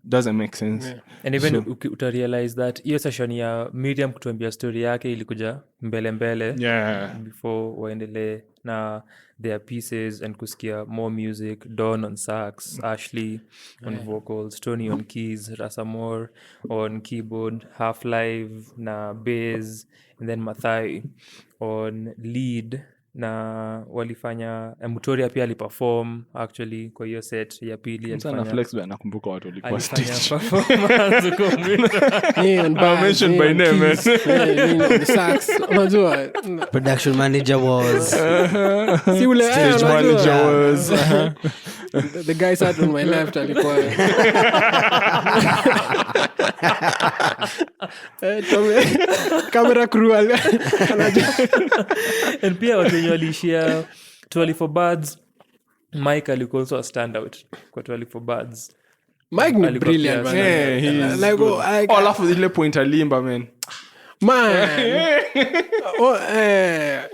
C: doesn't make sense.
A: Yeah. And even uta realize that hiyo session ya Miriam kutuambia story yake ilikuja mbele before waendelee na their pieces and kusikia more music. Dawn on sax, Ashley on vocals, Tony on keys, Rasamore on keyboard, Half Live na bass, and then Mathai on lead. Na walifanya Mutoria pia aliperform actually kwa hiyo set ya pili.
C: Sana flex bana, nakumbuka watu walikuwa stage
A: performance
C: mentioned by name
D: the sax unajua
B: production manager was
D: si ule
C: stage manager was
D: the guy sat on my left alikuwa camera crew
A: and pia watu wenye walishia 24 Birds. Mike alikuwa also a standout kwa 24 Birds.
D: Mike ni brilliant man.
C: Yeah, like alafu ile point alimba man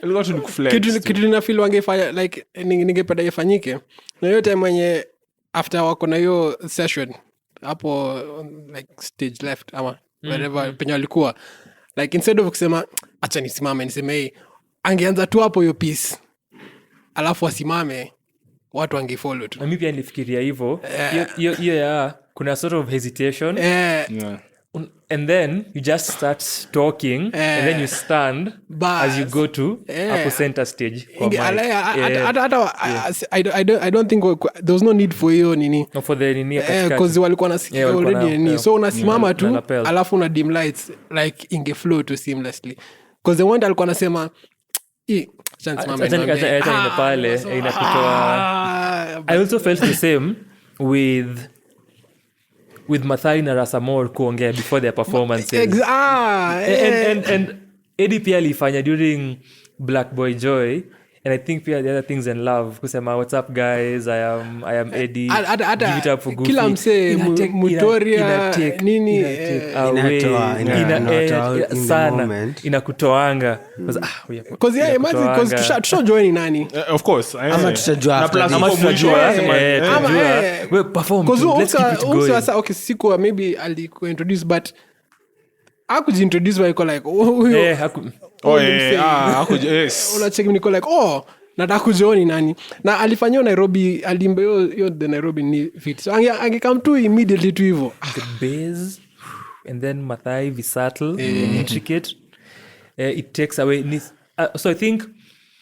C: ilikuwa tu kuflex
D: kitu na feel wangefanya like ningependa ifanyike na yote mwenye after wako na hiyo session hapo like stage left ama wherever penye alikuwa like instead of kusema acha nisimame niseme angeanza tu hapo hiyo piece alafu asimame watu wangefollow tu.
A: Na mimi pia nilifikiria hivyo hiyo ya kuna sort of hesitation and then you just start talking and then you stand as you go to hapo center stage kwa
D: I don't think there was no need for hiyo nini
A: for the nini
D: because walikuwa nasikia already nini so unasimama tu alafu una dim lights like inge flow to seamlessly because the one alikuwa anasema
A: acha pale inakutoa. I also felt the same with Mathai na Rasamore kuongea before their performances. And Eddie pia alifanya during Black Boy Joy, and I think pia the other things in love kusema what's up guys, I am Eddie, give it up for Gufy.
D: kila msee Mutoria nini
B: Inatoa in the
A: sana
B: moment.
A: inakutoanga
D: cause yeah imagine cause tushajoin ni nani
C: Of course.
B: Ama tutajua
C: Na
B: after
C: plus
B: this.
C: hapo mwisho wanasema,
D: Ama,
A: we perform
D: cause
A: too, let's keep it going.
D: sasa okay sikuwa maybe alikuintroduce but akujiintroduce wako like huyo
C: yes.
D: unacheki niko like nataka kujioni nani na alifanywa Nairobi alimbe yo the Nairobi ni fit so angekam tu immediately tu hivyo
A: The bass and then mathai versatile and intricate, it takes away so I think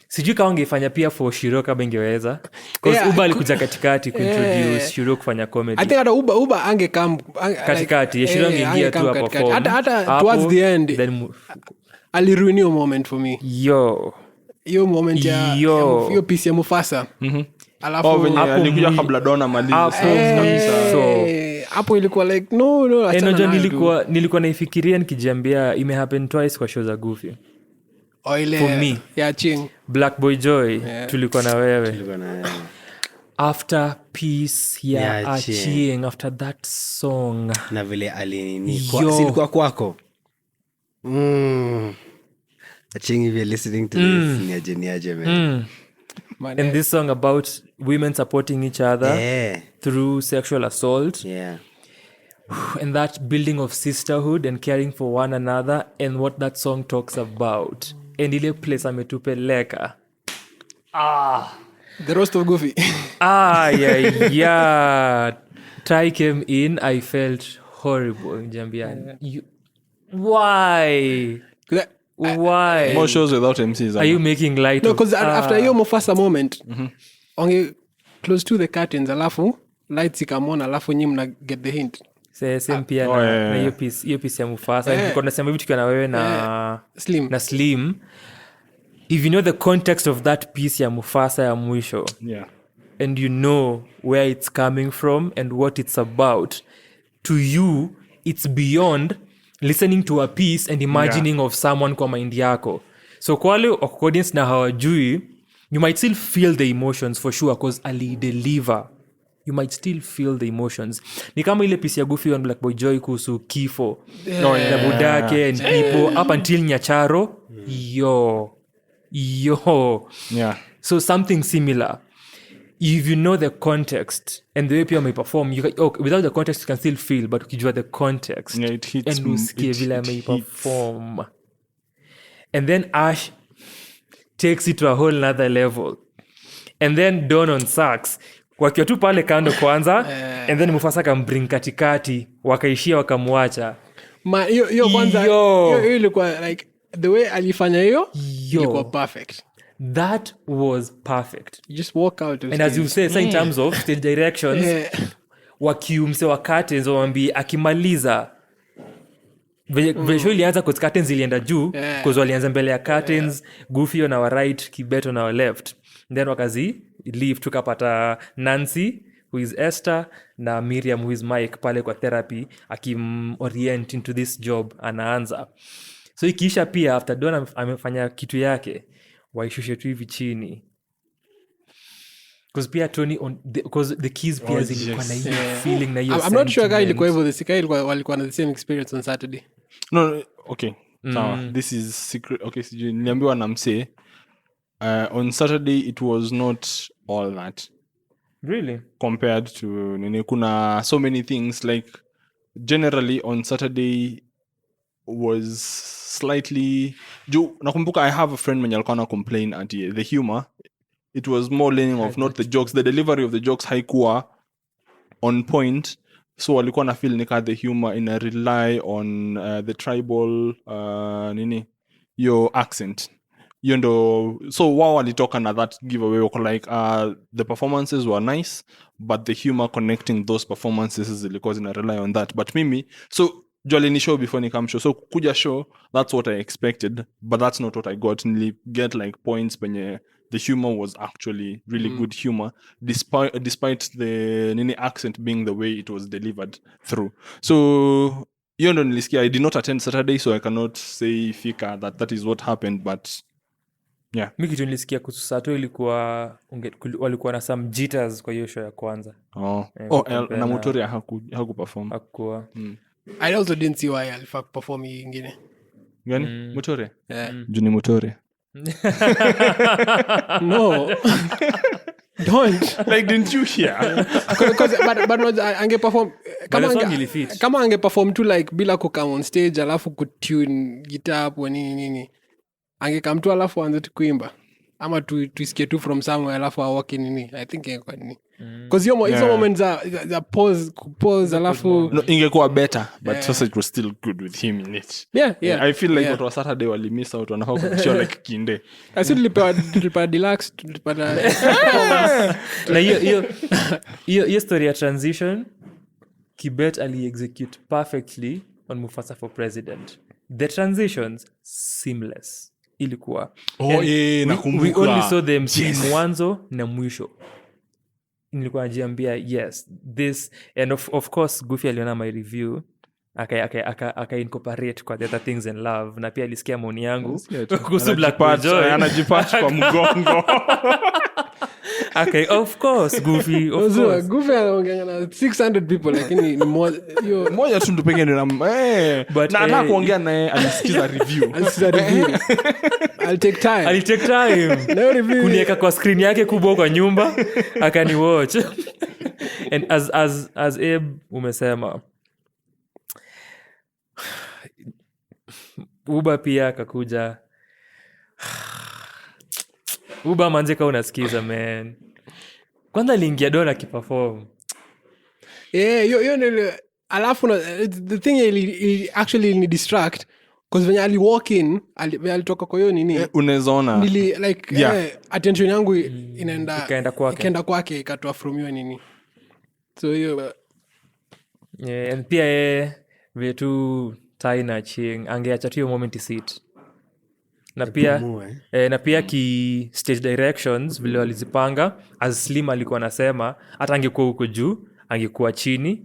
A: sijui kama ungefanya pia for Shiro kama ingeweza because Uba alikuja katikati kuintroduce Shiro kufanya comedy.
D: I think hata Uba angekam
A: katikati ya Shiro angeingia tu hapo perform
D: hata towards the end
A: then
D: aliruin your moment for me hiyo moment ya hiyo piece ya Mufasa alafu
C: venye alikuja kabla Dona maliza kabisa.
A: So
D: hapo ilikuwa like no
A: achana nilikuwa naifikiria nikijiambia imehappen twice kwa show za Gufy. For me
D: ya Ching
A: Black Boy Joy tulikuwa na wewe
B: Tulikuwa na-
A: after piece ya Achieng after that song
B: na vile
A: Yo.
B: silikuwa kwako Aching, if you're listening to this niaje man.
A: and this song about women supporting each other
B: Yeah.
A: through sexual assault
B: Yeah.
A: and that building of sisterhood and caring for one another and what that song talks about and ile place ametupeleka
D: the roast of Gufy
A: yeah Ty came in, I felt horrible jambiani. Why
C: More shows without MCs.
A: are you making light
D: no
A: of
D: because after hiyo Mufasa moment onge close to the curtains alafu lights ikamona alafu nyinyi mna get the hint
A: same pia na hiyo piece ya Mufasa nilikuwa nasema hivi tukiwa na wewe na Slim if you know the context of that piece ya Mufasa ya mwisho
C: Yeah.
A: and you know where it's coming from and what it's about, to you it's beyond listening to a piece and imagining of someone kwa mind yako. So kwa wale audience na hawajui, you might still feel the emotions for sure because ali deliver. You might still feel the emotions. Ni kama ile piece ya Gufy and Black Boy Joy kuhusu kifo na budake and people up until Nyacharo. Yo.
C: Yeah.
A: So something similar. If you know the context and the way people may perform, without the context you can still feel, but ukijua the context
C: Yeah, it hits.
A: and usikie vile may perform. And then Ash takes it to a whole nother level. And then Don on sax wakiwa tu pale kando kwanza and then Mufasa kambring katikati wakaishia wakamwacha.
D: hiyo kwanza hiyo ilikuwa like the way alifanya hiyo ilikuwa perfect.
A: That was perfect.
D: You just walk out
A: and as you say in terms of stage directions wakiumse wa curtains wambi akimaliza vile show ilianza kwa curtains ilienda juu because walianza mbele ya curtains Gufy on our right, Kibeto on our left, then wakazi leave tukapata Nancy who is Esther na Miriam who is Mike pale kwa therapy orient into this job anaanza. So ikiisha pia after Don amefanya kitu yake waishushe tu hivi chini because pia Tony because the keys pia zilikuwa na hiyo feeling na hiyo
D: I'm not sure guy ilikuwa hivyo walikuwa na the same experience on Saturday.
C: No, okay. Sawa. This is secret. Okay, sijui niliambiwa na msee on Saturday it was not all that
A: really
C: compared to nini. Kuna so many things like generally on Saturday was slightly nakumbuka I have a friend mwenye alikuwa na complain at the humor it was more leaning of not the jokes, the delivery of the jokes haikuwa on point, so walikuwa na feel nika the humor ina rely on the tribal your accent ndo so wao walitoka na that giveaway wako like the performances were nice but the humor connecting those performances zilikuwa zina rely on that. But mimi so jolly ni show before ni come show, so kuja show that's what I expected but that's not what I got. Nili get like points penye the humor was actually really good humor despite the accent being the way it was delivered through. So hiyo ndo nilisikia. I did not attend Saturday so I cannot say fika that is what happened but Yeah.
A: mi kitu nilisikia kuhusu Sato ilikuwa walikuwa na some jitters kwa hiyo show ya kwanza.
C: Na Mutori hakuperform.
A: Hakuwa
D: I also didn't see why alifaa perform hii ingine.
C: Gani? Mutori?
D: Yeah.
C: Juni Mutori.
D: No. Don't.
C: Like, didn't you hear?
D: But angeperform kama angeperform tu like bila kukam on stage alafu kutune guitar hapo nini angekam tu alafu aanze tu kuimba ama tuisikie tu from somewhere alafu awake nini. I think ingekuwa nini because hizo moments za pause alafu
C: No, ingekuwa better but sasa it was still good with him in it.
D: Yeah.
C: I feel like watu Saturday wali miss out wanafaa kuchia like kinde.
D: I still tulipa deluxe tulipata
A: na hiyo story ya transition Kibet ali-execute perfectly on Mufasa for president. The transitions seamless ilikuwa we only saw them mwanzo na mwisho. Nilikuwa najiambia yes this and of course Gufy aliona my review aka incorporate kwa the other things in love na pia alisikia maoni yangu kuhusu Black Joy
C: anajipatch kwa mgongo.
A: Okay, of course Gufy
D: anaongea na 600 people lakini
C: moja tu ndo pekee ndio na hata kuongea naye alisikiza review.
D: I'll take time
A: no review kuniweka kwa screen yake kubwa kwa nyumba akani watch and as Abe umesema Uba pia akakuja. Uba manjeka unasikiza man. Kwanza aliingia dona kiperform.
D: Yo alafu the thing actually ni distract because when ali walk in alitoka kwa hiyo nini
C: unazoona
D: like attention yangu ikaenda kwake ikatoa from hiyo nini so hiyo
A: and pia vitu Taina Ching angeacha hiyo moment sit na pia ki stage directions vile walizipanga as Slim alikuwa anasema hata angekuwa huko juu angekuwa chini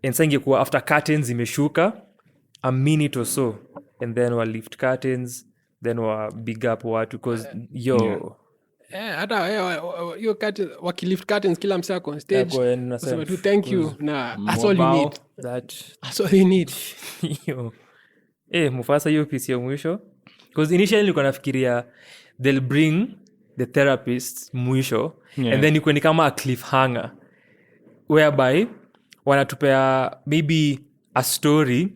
A: and sasa ingekuwa after curtains imeshuka a minute or so and then we'll lift curtains then we'll big up watu because
D: hata hiyo wakilift curtains kila msako on stage nasema tu thank you na that's all you need that's all you need
A: Mufasa hiyo piece ya mwisho because initially nilikuwa nafikiria they'll bring the therapist mwisho and then iko ni kama a cliffhanger whereby wanatupea maybe a story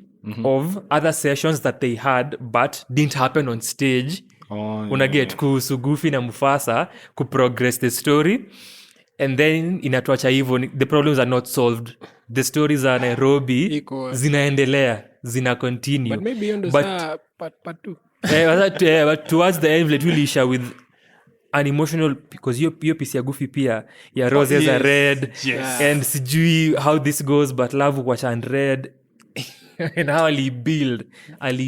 A: of other sessions that they had but didn't happen on stage. Unaget kuhusu Gufy na Mufasa kuprogress the story and then inatuacha hivyo the problems are not solved, the stories za Nairobi zinaendelea zina continue
D: but maybe part
A: 2 but towards the end it will issue with an emotional because hiyo piece ya Gufy pia ya roses are red and sijui how this goes but love was unread and how Ali build and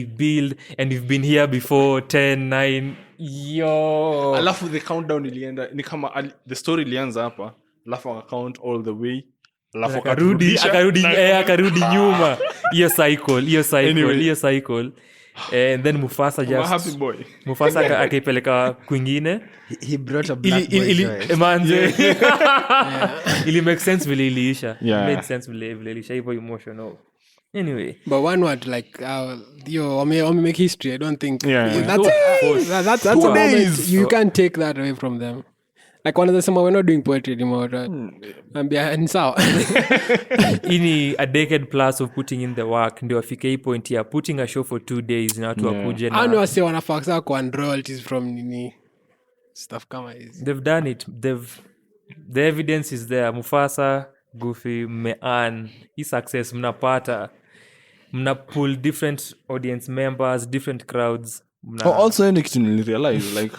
A: you've been here before 10 9
C: alafu the countdown ilienda ni kama the story ilianza hapa alafu account all the way alafu akarudi nyuma hiyo cycle and then Mufasa just happy boy
A: Mufasa akaipeleka kwingine
B: he brought a black boy
A: ili make sense vile iliisha made sense vile iliisha hivyo emotional. Anyway,
D: but one word like wame make history. I don't think that's a moment you can't take that away from them. Like one of them, we're not doing poetry anymore. Ni sawa.
A: Ini a decade plus of putting in the work ndio afike hii point ya putting a show for 2 days na watu wakuje na
D: ano wase wanafaksa kwa royalties from nini stuff kama hizi.
A: They've done it. The evidence is there. Mufasa, Gufy, Mean, hii success mna pull different audience members, different crowds.
C: Also any kitu nilirealize like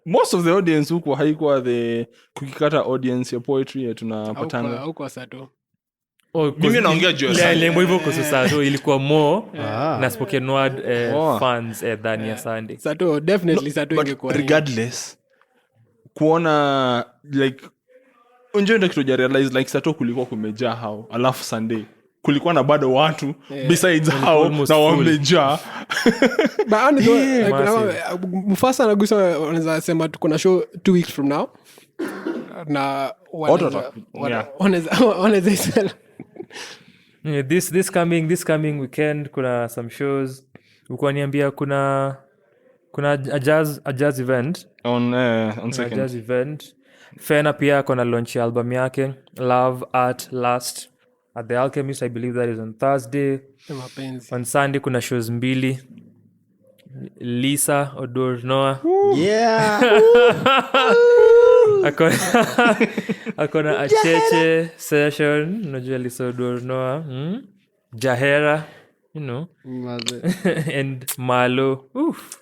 C: most of the audience huko haikuwa the kukikata audience ya poetry ya tunapatana
D: huko Sato.
C: Mimi naongea juu ya
A: lembo hivyo kwa Sato ilikuwa more na spoken word fans than ya Sunday.
D: Sato definitely Sato ingekuwa
C: regardless kuona like unje ndio kitu ja realize like Sato kulikuwa kumejaa hao alafu Sunday kulikuwa na bado watu besides hao
A: almost
C: na
A: full.
C: wamejaa.
D: But honestly, like,
A: massive.
D: Mufasa na Gusa wanaweza sema tuko na show 2 weeks from now na wanaweza isel.
A: Yeah, this coming weekend kuna some shows. Ulikuwa niambia kuna a jazz event.
C: On
A: A
C: second.
A: jazz event. Fena pia kona launch album yake Love at Last at the Alchemist. I believe that is on Thursday.
D: Mapenzi.
A: On Sunday kuna shows 2. Lisa Odor-Noah
B: Yeah.
A: akona Acheche session. Unajua Lisa Odor-Noah, Jahera, you know, and Malo. Oof.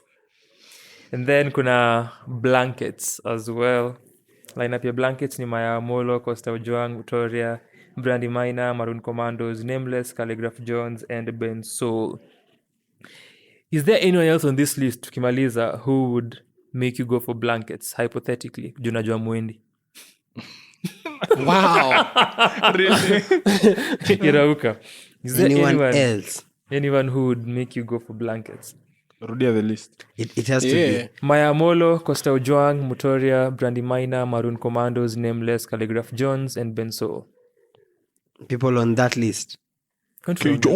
A: And then kuna Blankets as well. Lineup ya Blankets ni Maya Molo, Costa Ojwang, Victoria, Brandy Maina, Maroon Commandos, Nameless, Calligraph Jones, and Ben Soul. Is there anyone else on this list tukimaliza who would make you go for Blankets hypothetically? Junajua Mwendi.
D: Wow.
C: Really?
A: Irauka. Is there
B: Anyone else?
A: anyone who would make you go for Blankets?
C: Rudia the list.
B: It has to
D: Yeah.
B: be.
A: Maya Molo, Costa Ojwang, Mutoria, Brandy Maina, Maroon Commandos, Nameless, Calligraph Jones, and Ben Soul.
B: People on that list.
A: Confirmed.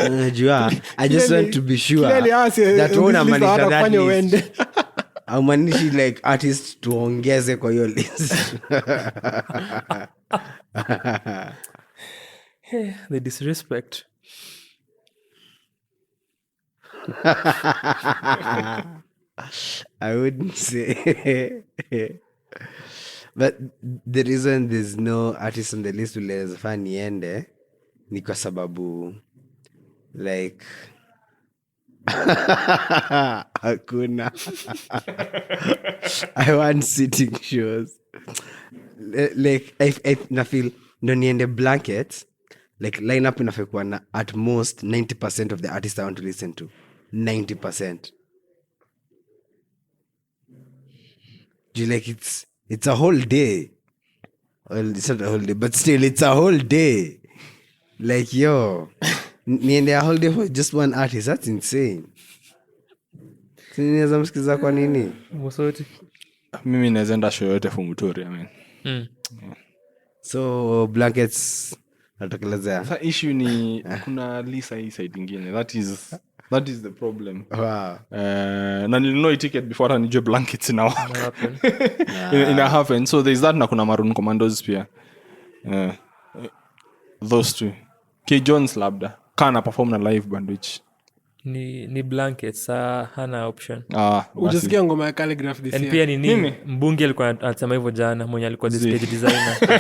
B: Unajua, I just want to be sure
D: Clearly,
B: that unamaanisha that
D: watafanya
B: list.
D: uende.
B: Haumanishi like artist tuongeze kwa hiyo list.
A: The disrespect.
B: I wouldn't say. But the reason there's no artist on the list ulezafaa niende ni kwa sababu like hakuna. I want sitting shows. Like I nafeel ndo niende Blankets, like lineup inafaa kuwa na at most 90% of the artists I want to listen to. 90%. Do you like it's a whole day? Well, it's not a whole day, but still it's a whole day. Like, yo, niende a whole day for just one artist. That's insane. Sinaweza msikiza kwa nini?
A: Mosoti.
C: Mimi naweza enda show yote for Mutori, I mean.
B: So Blankets natokelezea.
C: Sasa issue ni kuna Lisa hii side ingine. That is the problem.
B: Wow.
C: Na nilinunua ticket before hata nijue Blankets now. Ina happen. So there's that na kuna Maroon Commandos pia. Those two. K Jones labda. Kana perform na live band which.
A: Ni Blankets, hana option.
D: Ujasikia ngoma ya Calligraph this
A: And
D: year.
A: pia ni
C: Mimi?
A: Mbungi alikuwa anasema hivyo jana, mwenye alikuwa the stage designer kwa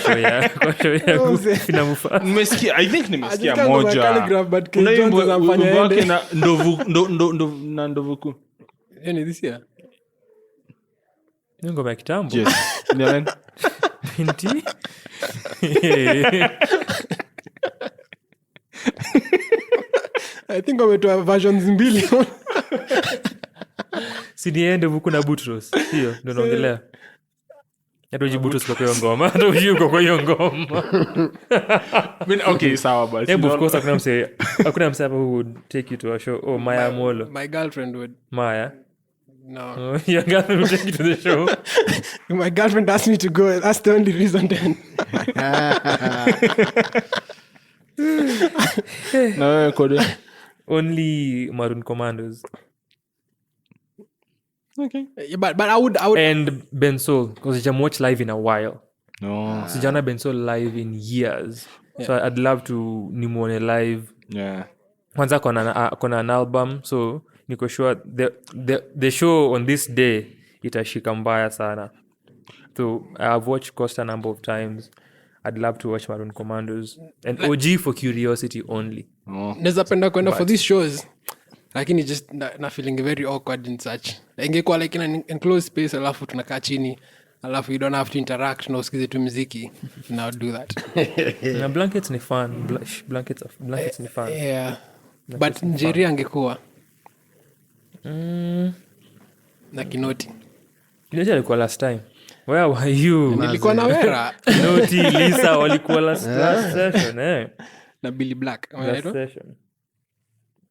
A: show ya Gufy and Mufasa.
C: Nimesikia, I think nimesikia
D: Ajika ngoma ya
C: moja.
D: Calligraph, but K
C: Kuna
D: Jones
C: wimbo
D: anafanya
C: wake
D: ende.
C: na ndovu kuu.
D: Yani this year.
A: Ni ngoma ya kitambo.
C: Yes. Ndio.
A: Binti.
D: I think wametoa versions 2.
A: Si niende vuku na Butros. Hiyo ndio naongelea. Hata uji Butros kwa hiyo ngoma. Hata uji uko kwa hiyo ngoma.
C: Okay, sawa basi.
A: Of course hakuna mse hapa who would take you to a show. Oh, Maya Molo.
D: My girlfriend would.
A: Maya.
D: No.
A: Oh, your girlfriend will take you to the show.
D: My girlfriend asked me to go. That's the only reason then.
C: Na wewe kode.
A: Only Maroon Commandos.
C: Okay.
D: Yeah, but I would
A: And Ben Soul, because I watched live in a while.
C: No.
A: Sijana Ben Soul live in years. So I'd love to nimuone live.
C: Yeah.
A: Kwanza kona an album, so niko sure the show on this day itashika mbaya sana. So I've watched Costa a number of times. I'd love to watch Maroon Commandos. And OG for curiosity only.
C: Oh.
D: naweza penda kwenda for these shows, lakini just na feeling very awkward in such. Ingekuwa like in an enclosed space, alafu tunakaa chini, alafu you don't have to interact na usikize tu muziki. And I would do that.
A: Na Blankets ni fun. Blankets ni fun.
D: Yeah. But Njeri angekuwa na Kinoti.
A: Kinoti alikuwa last time. Where were you?
D: nilikuwa na wera
A: Noti, Lisa walikuwa last session
D: na Billy Black Am I
A: last
D: right?
A: session.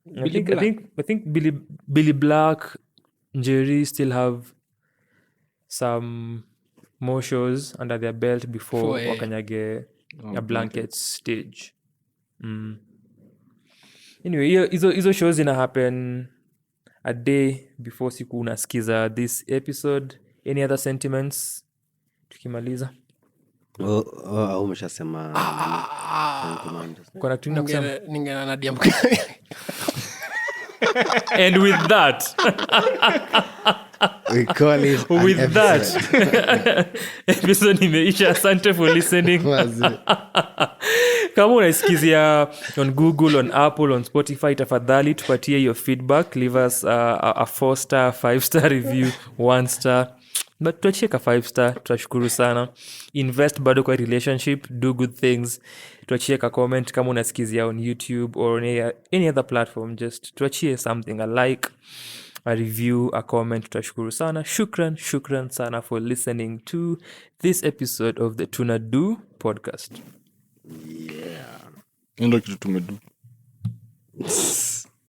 D: Billy Black.
A: I think Billy Black, Jerry still have some more shows under their belt before wakanyage a blanket stage. Anyway, hizo shows zina happen a day before siku unasikiza this episode. Any other sentiments tukimaliza?
B: Umeshasema
A: Kuna kitu ingine kusema?
D: Ningeona Nadia Mukami.
A: And with that
B: we call it an
A: with
B: episode.
A: that episode imeisha. Asante for listening. Kama unaisikizia on Google, on Apple, on Spotify, tafadhali tupatie your feedback. Leave us a 4-star, 5-star review, 1-star, but tuachie ka 5-star, tutashukuru sana. Invest bado kwa relationship, do good things. Tuachie ka comment kama unasikizia on YouTube or any other platform. Just tuachie something, a like, a review, a comment. Tutashukuru sana. Shukran sana for listening to this episode of the Tunado podcast.
C: Ndio kitu tumedu.